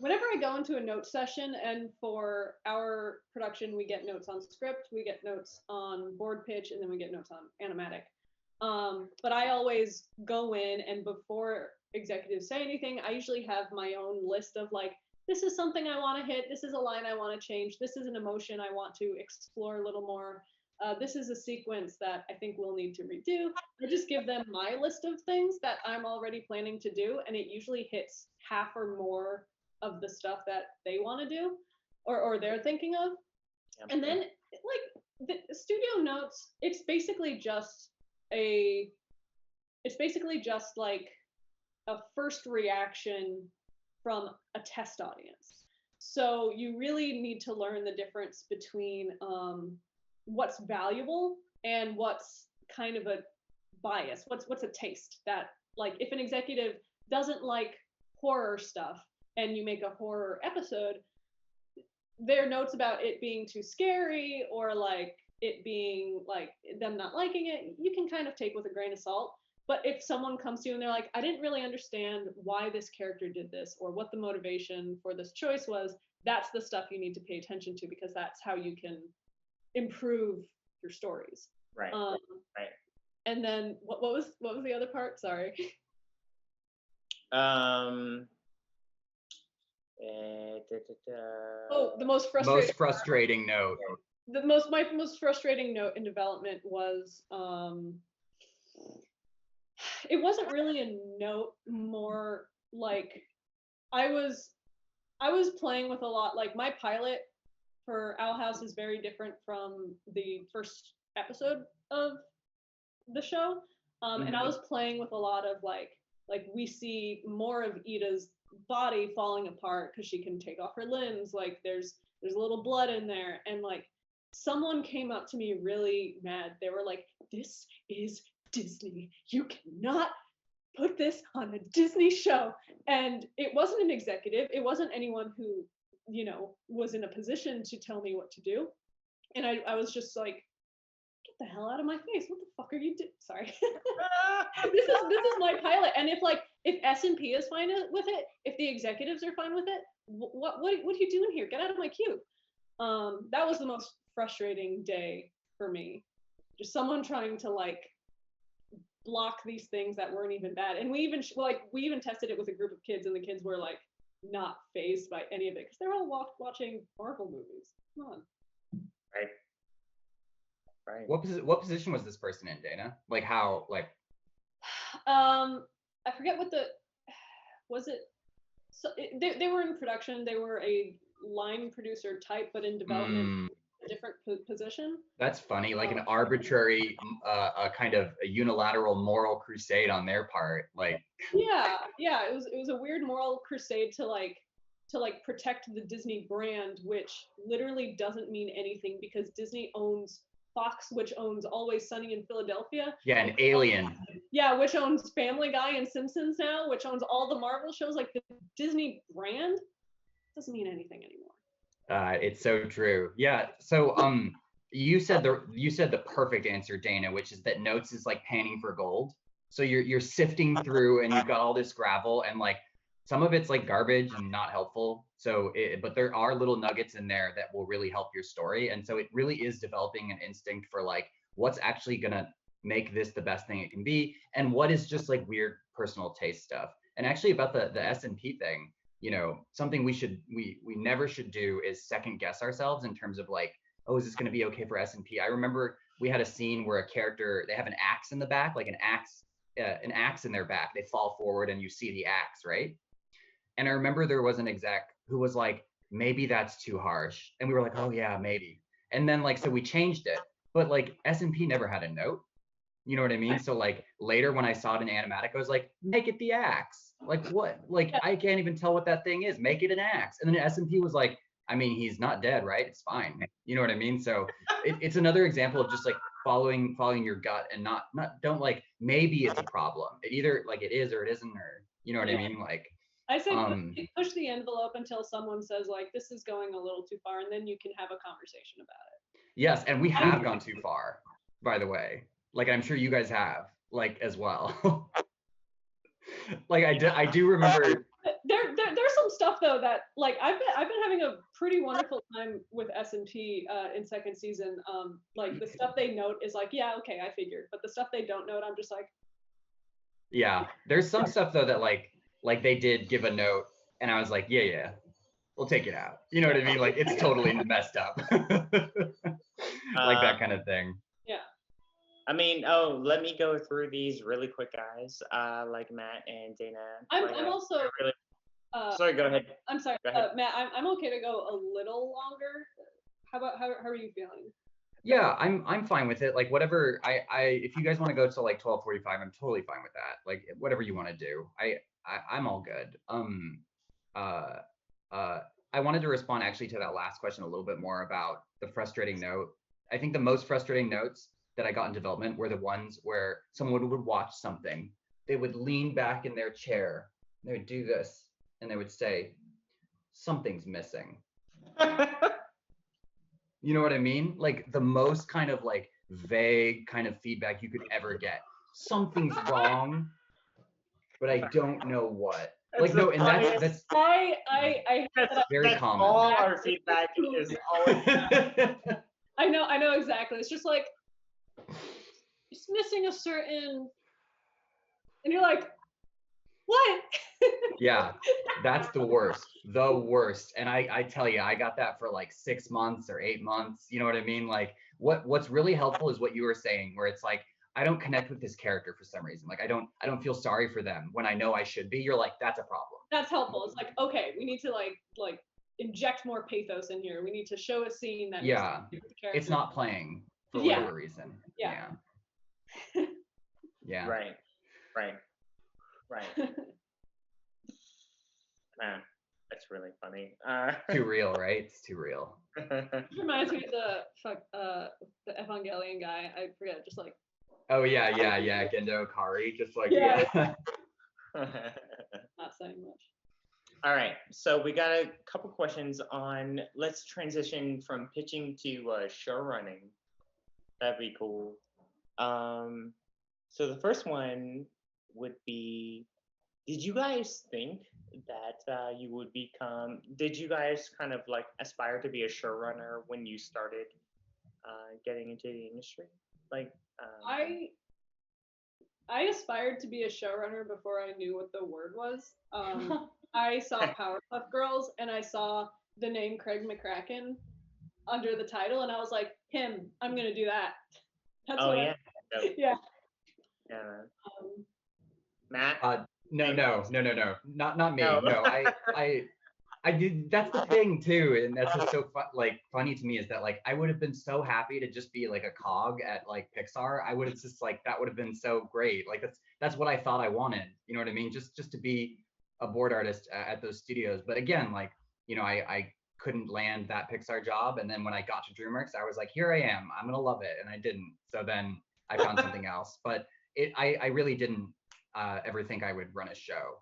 whenever I go into a note session, and for our production, we get notes on script, we get notes on board pitch, and then we get notes on animatic. But I always go in, and before executives say anything, I usually have my own list of like, this is something I want to hit, this is a line I want to change, this is an emotion I want to explore a little more, this is a sequence that I think we'll need to redo. I just give them my list of things that I'm already planning to do, and it usually hits half or more of the stuff that they want to do or they're thinking of. Yep. And then like the studio notes, it's basically just like a first reaction from a test audience. So you really need to learn the difference between what's valuable and what's kind of a bias. What's a taste that, like, if an executive doesn't like horror stuff and you make a horror episode, their notes about it being too scary or like it being like them not liking it, you can kind of take with a grain of salt. But if someone comes to you and they're like, I didn't really understand why this character did this or what the motivation for this choice was, that's the stuff you need to pay attention to, because that's how you can improve your stories. Right. Right. And then what was the other part? Sorry. The most frustrating note. My most frustrating note in development was it wasn't really a note, more like I was playing with a lot. Like, my pilot for Owl House is very different from the first episode of the show, and I was playing with a lot of like we see more of Ida's body falling apart because she can take off her limbs. Like there's a little blood in there, and like someone came up to me really mad. They were like, "This is Disney. You cannot put this on a Disney show." And it wasn't an executive. It wasn't anyone who, you know, was in a position to tell me what to do. And I was just like, get the hell out of my face. What the fuck are you doing? Sorry. This is my pilot. And if S&P is fine with it, if the executives are fine with it, what are you doing here? Get out of my queue. That was the most frustrating day for me. Just someone trying to like block these things that weren't even bad. And we even tested it with a group of kids, and the kids were like not fazed by any of it because they're all watching Marvel movies. Come on. Right. Right. What position was this person in, Dana? Like how, like? I forget what was it. So they were in production. They were a line producer type, but in development, a different position. That's funny, like an arbitrary, kind of a unilateral moral crusade on their part, like. Yeah. It was a weird moral crusade to protect the Disney brand, which literally doesn't mean anything because Disney owns Fox, which owns Always Sunny in Philadelphia. Yeah, an Alien. Yeah, which owns Family Guy and Simpsons now, which owns all the Marvel shows. Like, the Disney brand doesn't mean anything anymore. It's so true. Yeah. So you said the perfect answer, Dana, which is that notes is like panning for gold. So you're sifting through and you've got all this gravel, and like some of it's like garbage and not helpful. So, but there are little nuggets in there that will really help your story. And so it really is developing an instinct for like what's actually gonna make this the best thing it can be, and what is just like weird personal taste stuff. And actually about the S&P thing, you know, something we never should do is second guess ourselves in terms of like, oh, is this gonna be okay for S&P? I remember we had a scene where a character, they have an axe in the back, like an axe in their back. They fall forward and you see the axe, right? And I remember there was an exec who was like, maybe that's too harsh. And we were like, oh yeah, maybe. And then like, so we changed it, but like SMP never had a note. You know what I mean? So like later when I saw it in animatic, I was like, make it the axe. Like what? Like I can't even tell what that thing is. Make it an axe. And then SMP was like, I mean, he's not dead, right? It's fine. You know what I mean? So it's another example of just like following your gut and not don't like maybe it's a problem. It either like it is or it isn't, or you know what I mean? Like I say push the envelope until someone says like this is going a little too far, and then you can have a conversation about it. Yes, and we have gone too far, by the way. Like I'm sure you guys have, like as well. Like I do remember. There's some stuff though that like I've been having a pretty wonderful time with SMP in second season. Like the stuff they note is like, yeah, okay, I figured, but the stuff they don't note, I'm just like. Yeah, there's some stuff though that like they did give a note, and I was like, yeah, we'll take it out. You know what I mean? Like it's totally messed up. Like that kind of thing. Yeah. I mean, let me go through these really quick, guys. Like Matt and Dana. I'm also. Really... sorry, go ahead. I'm sorry, Matt. I'm okay to go a little longer. How are you feeling? Yeah, I'm fine with it. Like whatever if you guys want to go to like 12:45, I'm totally fine with that. Like whatever you want to do. I'm all good. I wanted to respond actually to that last question a little bit more about the frustrating note. I think the most frustrating notes that I got in development were the ones where someone would watch something, they would lean back in their chair, they would do this, and they would say, something's missing. You know what I mean? Like the most kind of like vague kind of feedback you could ever get. Something's wrong, but I don't know what. Like no, and that's very common. All our feedback is always. I know exactly. It's just like it's missing a certain, and you're like, what? Yeah, that's the worst. And I tell you, I got that for like 6 months or 8 months. You know what I mean? Like what's really helpful is what you were saying, where it's like, I don't connect with this character for some reason. Like I don't feel sorry for them when I know I should be. You're like, that's a problem. That's helpful. It's like, okay, we need to like inject more pathos in here. We need to show a scene that it's not playing for whatever reason. Yeah. Right. Man, that's really funny. Too real, right? It's too real. It reminds me of the Evangelion guy. I forget, just like. Oh yeah, Gendo Kari, just like Not saying much. All right, so we got a couple questions on. Let's transition from pitching to show running. That'd be cool. So the first one would be, did you guys think that you would become? Did you guys kind of like aspire to be a showrunner when you started getting into the industry? Like, I aspired to be a showrunner before I knew what the word was. I saw Powerpuff Girls and I saw the name Craig McCracken under the title, and I was like, him, I'm gonna do that. That's yeah. Matt? No, not me. No, I did. That's the thing too, and that's just so funny to me is that like I would have been so happy to just be like a cog at like Pixar. I would have just like that would have been so great. Like that's what I thought I wanted. You know what I mean? Just to be a board artist at those studios. But again, like you know, I couldn't land that Pixar job, and then when I got to DreamWorks, I was like, here I am. I'm gonna love it, and I didn't. So then I found something else. But I really didn't ever think I would run a show.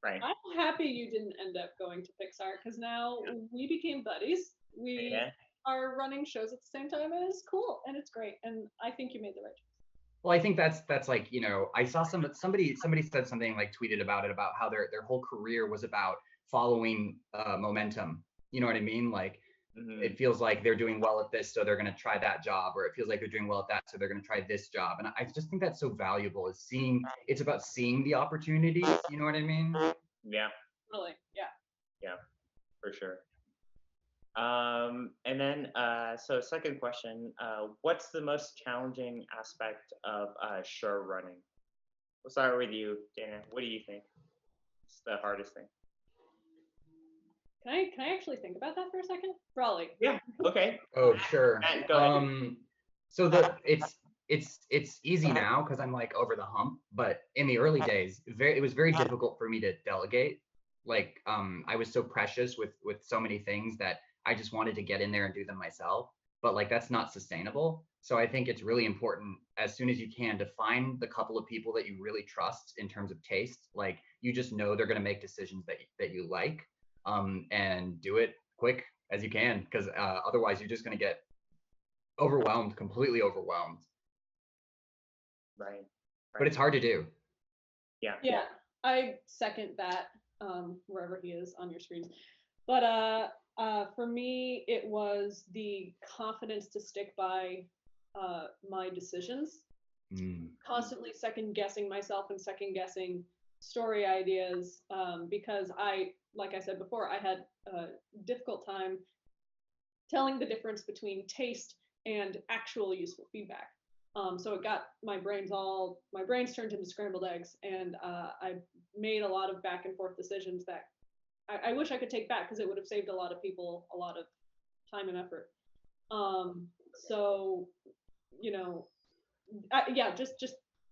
Right. I'm happy you didn't end up going to Pixar because now we became buddies. We are running shows at the same time, and it's cool and it's great. And I think you made the right choice. Well, I think that's like, you know, I saw somebody said something, like tweeted about it, about how their whole career was about following momentum. You know what I mean? Like it feels like they're doing well at this, so they're going to try that job, or it feels like they're doing well at that, so they're going to try this job. And I just think that's so valuable, is it's about seeing the opportunities. You know what I mean? Yeah. Really? Yeah. Yeah, for sure. And then, so second question, what's the most challenging aspect of show running? We'll start with you, Dana. What do you think is the hardest thing? Can I actually think about that for a second? Probably. Yeah. Okay. Oh, sure. Matt, go ahead. So it's easy now because I'm like over the hump, but in the early days, it was very difficult for me to delegate. Like I was so precious with so many things that I just wanted to get in there and do them myself. But like that's not sustainable. So I think it's really important as soon as you can to find the couple of people that you really trust in terms of taste. Like you just know they're going to make decisions that you like, and do it quick as you can, because otherwise you're just going to get overwhelmed, completely overwhelmed. Right. But it's hard to do. Yeah. Yeah, I second that, wherever he is on your screens. But for me, it was the confidence to stick by my decisions. Constantly second guessing myself and second guessing story ideas, because like I said before, I had a difficult time telling the difference between taste and actual useful feedback. So it got my brains turned into scrambled eggs, and I made a lot of back and forth decisions that I wish I could take back, because it would have saved a lot of people a lot of time and effort. So, you know, yeah, just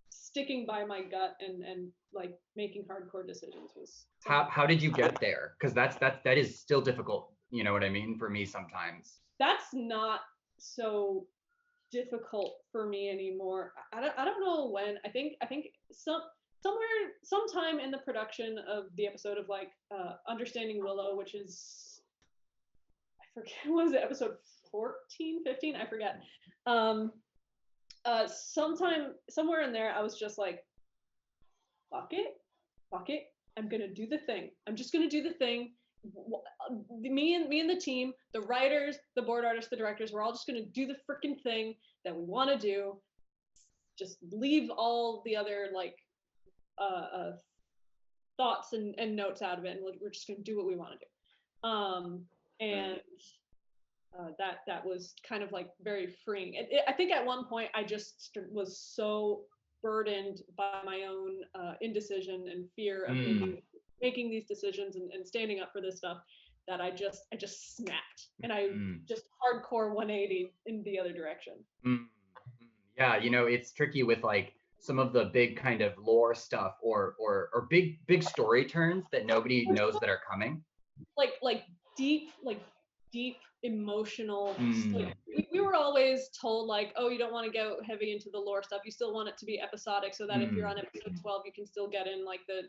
sticking by my gut and like making hardcore decisions was. How did you get there? Because that is still difficult. You know what I mean? For me sometimes. That's not so difficult for me anymore. I don't know when. I think sometime in the production of the episode of like Understanding Willow, which is, I forget, was it episode 14, 15? I forget. Sometime somewhere in there, I was just like, fuck it, I'm gonna do the thing. I'm just gonna do the thing. Me and the team, the writers, the board artists, the directors, we're all just gonna do the freaking thing that we want to do. Just leave all the other like thoughts and notes out of it, and we're just gonna do what we want to do. And that was kind of like very freeing. I think at one point I just was so burdened by my own indecision and fear of making these decisions and standing up for this stuff, that I just snapped, and I just hardcore 180 in the other direction. Yeah, it's tricky with like some of the big kind of lore stuff or big story turns that nobody knows that are coming. Like deep emotional. Like we were always told like, oh, you don't want to go heavy into the lore stuff. You still want it to be episodic, so that if you're on episode 12, you can still get in like the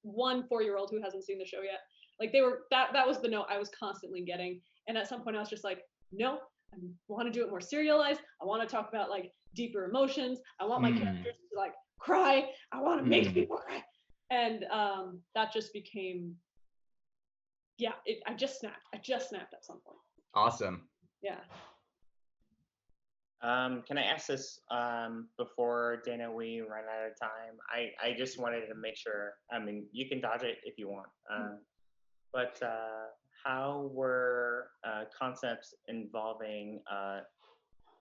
1 4-year-old who hasn't seen the show yet. Like they were that was the note I was constantly getting. And at some point I was just like, no, I want to do it more serialized. I want to talk about like deeper emotions. I want my characters to like cry. I want to make people cry. And that just became, yeah, I just snapped at some point. Awesome. Yeah. Can I ask this before, Dana, we run out of time? I just wanted to make sure. I mean, you can dodge it if you want. But how were concepts involving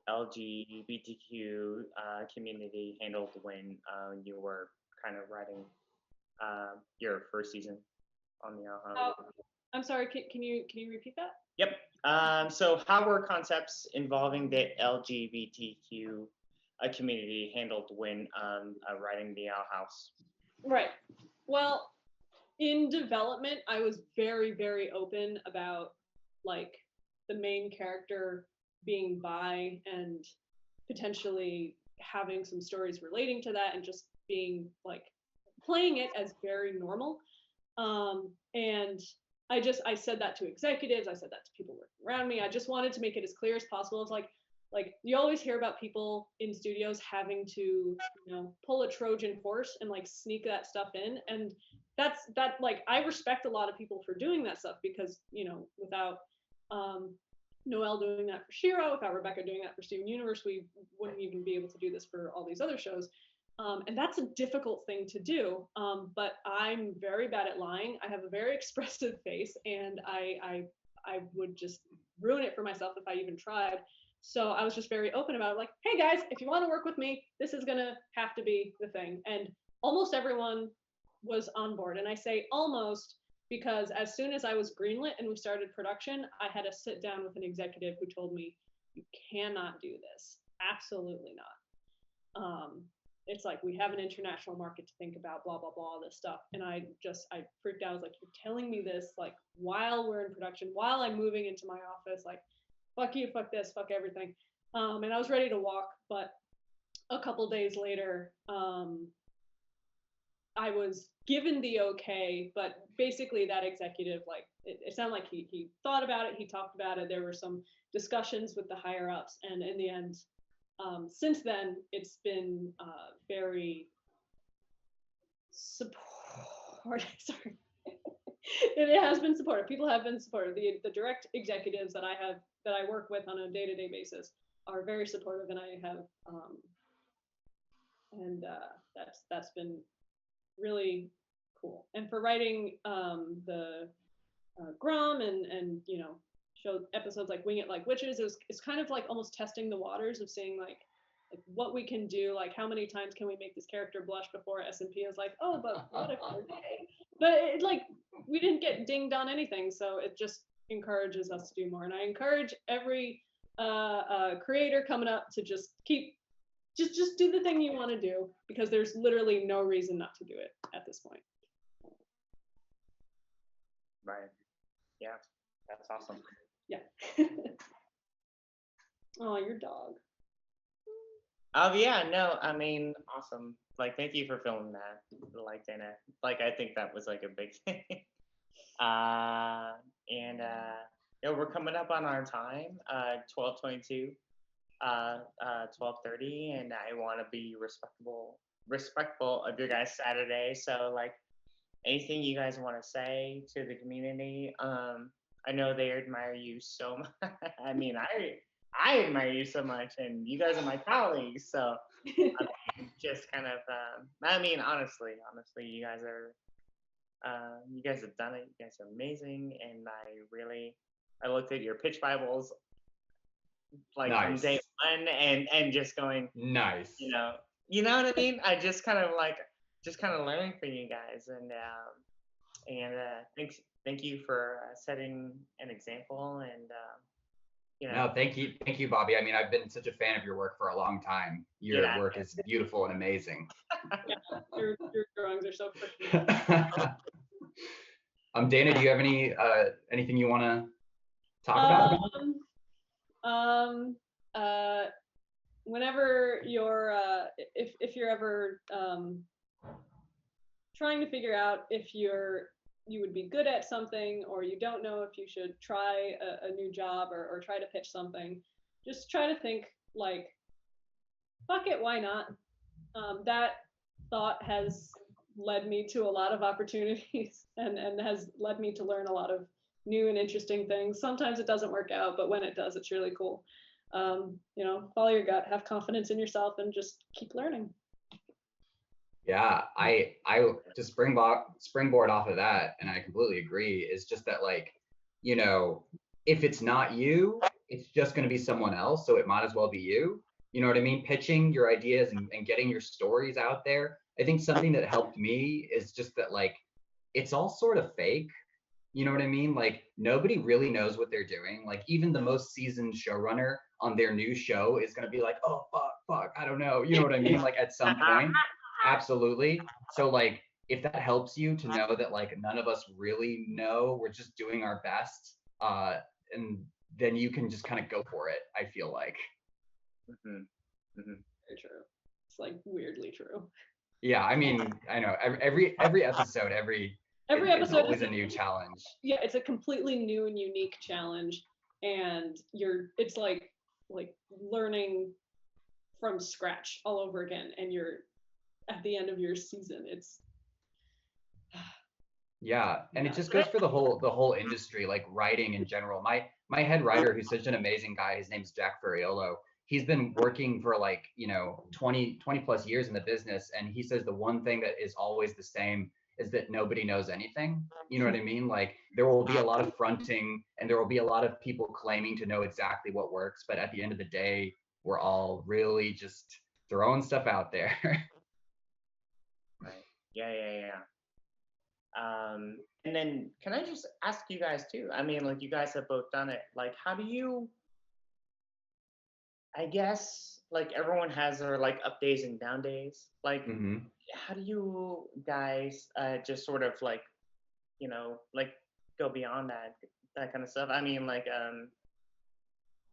LGBTQ community handled when you were kind of writing your first season on the Owl House? I'm sorry, can you repeat that? Yep. So how were concepts involving the LGBTQ community handled when writing the Owl House? Right. Well, in development, I was very, very open about like the main character being bi and potentially having some stories relating to that, and just being like playing it as very normal. And I said that to executives, I said that to people working around me. I just wanted to make it as clear as possible. It's like you always hear about people in studios having to, pull a Trojan horse and like sneak that stuff in. And that like, I respect a lot of people for doing that stuff, because, without Noelle doing that for Shiro, without Rebecca doing that for Steven Universe, we wouldn't even be able to do this for all these other shows. And that's a difficult thing to do, but I'm very bad at lying. I have a very expressive face, and I would just ruin it for myself if I even tried. So I was just very open about it, like, hey guys, if you want to work with me, this is gonna have to be the thing. And almost everyone was on board. And I say almost because as soon as I was greenlit and we started production, I had to sit down with an executive who told me, you cannot do this. Absolutely not. It's like, we have an international market to think about, blah, blah, blah, this stuff. And I freaked out. I was like, you're telling me this, like, while we're in production, while I'm moving into my office, like, fuck you, fuck this, fuck everything. And I was ready to walk, but a couple days later, I was given the okay, but basically that executive, like, it sounded like he thought about it, he talked about it, there were some discussions with the higher ups, and in the end, since then, it's been very supportive. Sorry. It has been supportive. People have been supportive. The direct executives that I work with on a day-to-day basis are very supportive, and I have that's been really cool. And for writing the Grum and show episodes like Wing It Like Witches, it's kind of like almost testing the waters of seeing like what we can do, like how many times can we make this character blush before S&P is like, oh, but what if we're gay? But it, like, we didn't get dinged on anything, so it just encourages us to do more. And I encourage every creator coming up to just do the thing you want to do, because there's literally no reason not to do it at this point. Right. Yeah, that's awesome. Yeah. Oh, your dog. Yeah, no, I mean, awesome. Like, thank you for filming that, like, Dana. Like, I think that was like a big thing. We're coming up on our time, 12:22, 12:30, and I want to be respectful of your guys' Saturday. So, like, anything you guys want to say to the community? I know they admire you so much. I mean, I admire you so much, and you guys are my colleagues. So, I mean, just kind of, I mean, honestly, you guys have done it. You guys are amazing, and I looked at your pitch Bibles like from day one, and just going, nice. You know what I mean? I just kind of learning from you guys, and thank you for setting an example, and No, thank you, Bobby. I mean, I've been such a fan of your work for a long time. Your work is beautiful and amazing. Yeah, your drawings are so freaking. Dana, do you have anything you want to talk about? Whenever you're if you're ever trying to figure out if you would be good at something, or you don't know if you should try a new job or try to pitch something, just try to think like, fuck it, why not? That thought has led me to a lot of opportunities and has led me to learn a lot of new and interesting things. Sometimes it doesn't work out, but when it does, it's really cool. Follow your gut, have confidence in yourself, and just keep learning. Yeah, I to springboard off of that, and I completely agree, is just that, like, if it's not you, it's just going to be someone else, so it might as well be you. You know what I mean? Pitching your ideas and getting your stories out there. I think something that helped me is just that, like, it's all sort of fake. You know what I mean? Like, nobody really knows what they're doing. Like, even the most seasoned showrunner on their new show is going to be like, oh, fuck, I don't know. You know what I mean? Like, at some point. Absolutely. So, like, if that helps you to know that, like, none of us really know, we're just doing our best, and then you can just kind of go for it, I feel like. Mm-hmm. Mm-hmm. Very true. It's like weirdly true. Yeah, I mean, I know every episode, every episode is always a new challenge. Yeah, it's a completely new and unique challenge, and it's like learning from scratch all over again, and you're at the end of your season. It's yeah, and it just goes for the whole industry, like writing in general. My head writer, who's such an amazing guy, his name's Jack Ferriolo. He's been working for 20 plus years in the business, and he says the one thing that is always the same is that nobody knows anything. You know what I mean? Like, there will be a lot of fronting, and there will be a lot of people claiming to know exactly what works, but at the end of the day, we're all really just throwing stuff out there. Right. Yeah. And then can I just ask you guys too? I mean, like you guys have both done it. Like, how do you? I guess like everyone has their like up days and down days. Like, how do you guys just sort of like, like go beyond that kind of stuff? I mean, like,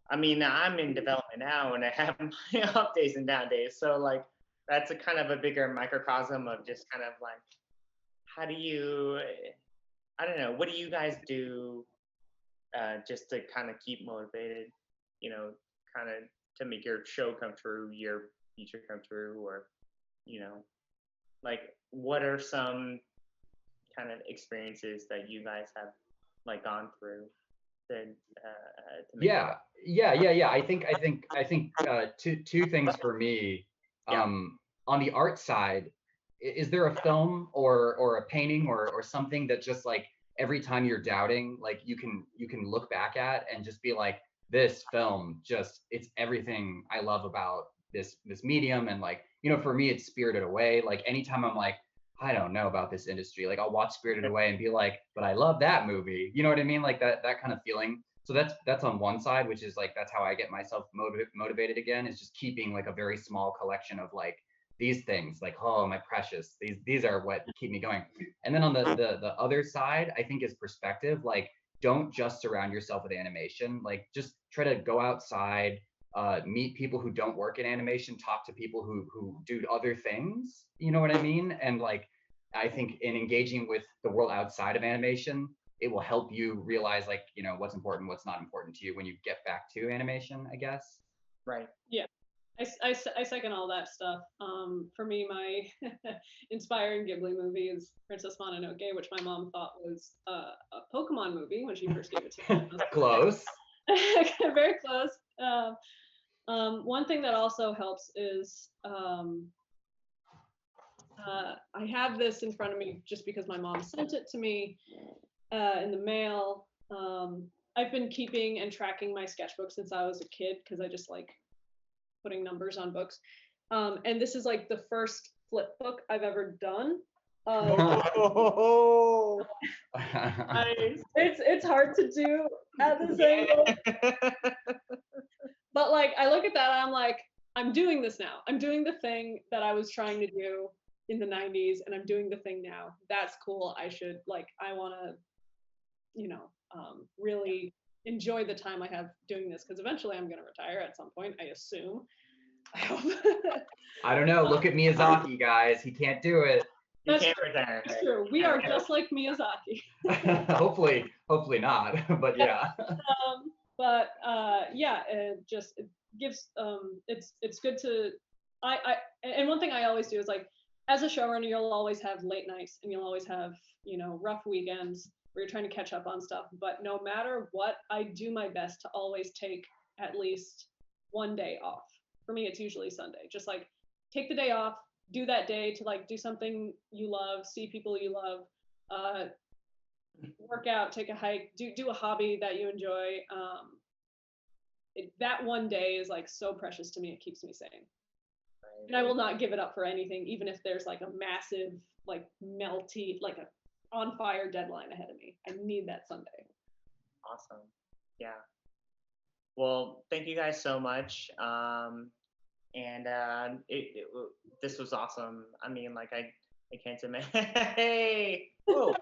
I mean, I'm in development now and I have my up days and down days. So like, that's a kind of a bigger microcosm of just kind of like, how do you? I don't know. What do you guys do just to kind of keep motivated? Kind of to make your show come true, your feature come true, or you know, like what are some kind of experiences that you guys have like gone through to make yeah. I think two things for me. On the art side, is there a film or a painting or something that just like every time you're doubting, like you can look back at and just be like, this film just, it's everything I love about this medium. And like, for me it's Spirited Away. Like anytime I'm like, I don't know about this industry, like I'll watch Spirited Away and be like, but I love that movie, you know what I mean? Like that kind of feeling. So that's on one side, which is like, that's how I get myself motivated again, is just keeping like a very small collection of like these things, like, oh my precious, these are what keep me going. And then on the other side, I think, is perspective. Like, don't just surround yourself with animation. Like, just try to go outside, meet people who don't work in animation, talk to people who do other things, you know what I mean? And like, I think in engaging with the world outside of animation, it will help you realize like, what's important, what's not important to you when you get back to animation, I guess. Right. Yeah. I second all that stuff. For me, my inspiring Ghibli movie is Princess Mononoke, which my mom thought was a Pokemon movie when she first gave it to me. Close. Very close. One thing that also helps is I have this in front of me just because my mom sent it to me in the mail. I've been keeping and tracking my sketchbook since I was a kid because I just like putting numbers on books. And this is like the first flip book I've ever done. It's hard to do at this angle. But like I look at that and I'm like, I'm doing this now. I'm doing the thing that I was trying to do in the 90s and I'm doing the thing now. That's cool. I want to, really enjoy the time I have doing this because eventually I'm going to retire at some point, I assume. I don't know. Look at Miyazaki, guys. He can't do it. That's retire. That's true. We are just like Miyazaki. hopefully not. But yeah. It gives it's good to and one thing I always do is like, as a showrunner, you'll always have late nights and you'll always have rough weekends where you're trying to catch up on stuff. But no matter what, I do my best to always take at least one day off. For me, it's usually Sunday. Just like take the day off, do that day to like do something you love, see people you love, work out, take a hike, do a hobby that you enjoy. That one day is like so precious to me. It keeps me sane. And I will not give it up for anything, even if there's like a massive, like melty, like a on fire deadline ahead of me. I need that Sunday. Awesome. Yeah. Well, thank you guys so much. This was awesome. I mean, like I can't imagine. Hey, whoa.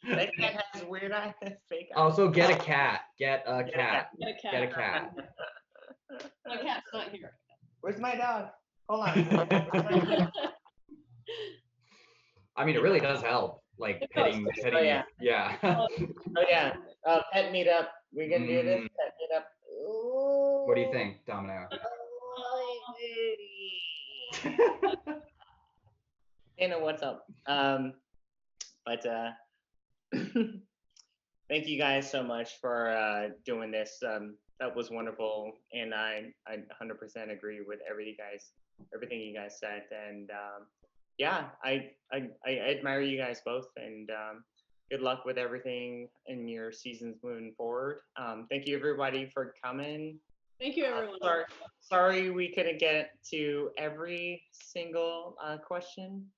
That cat has weird eyes. Fake eyes. Also, get a cat. Get a cat. Get a cat. My cat's not here. Where's my dog? Hold on. I mean, it really does help. Like petting. Oh yeah. Yeah. Oh yeah. Pet meetup. We can do this pet meetup. Ooh. What do you think, Domino? Dana, what's up? Thank you guys so much for doing this. That was wonderful, and I 100% agree with everything you guys said. And yeah, I admire you guys both, and good luck with everything in your seasons moving forward. Thank you everybody for coming. Thank you everyone. Sorry we couldn't get to every single question.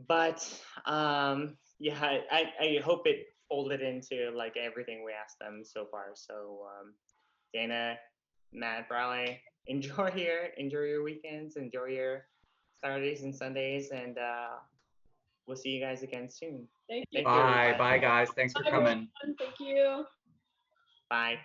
But yeah, I hope it folded into like everything we asked them so far. So Dana, Matt, Bradley, enjoy your weekends, enjoy your Saturdays and Sundays, and we'll see you guys again soon. Thank you. Bye, everybody. guys. Thanks for Bye, coming. everyone. Thank you. Bye.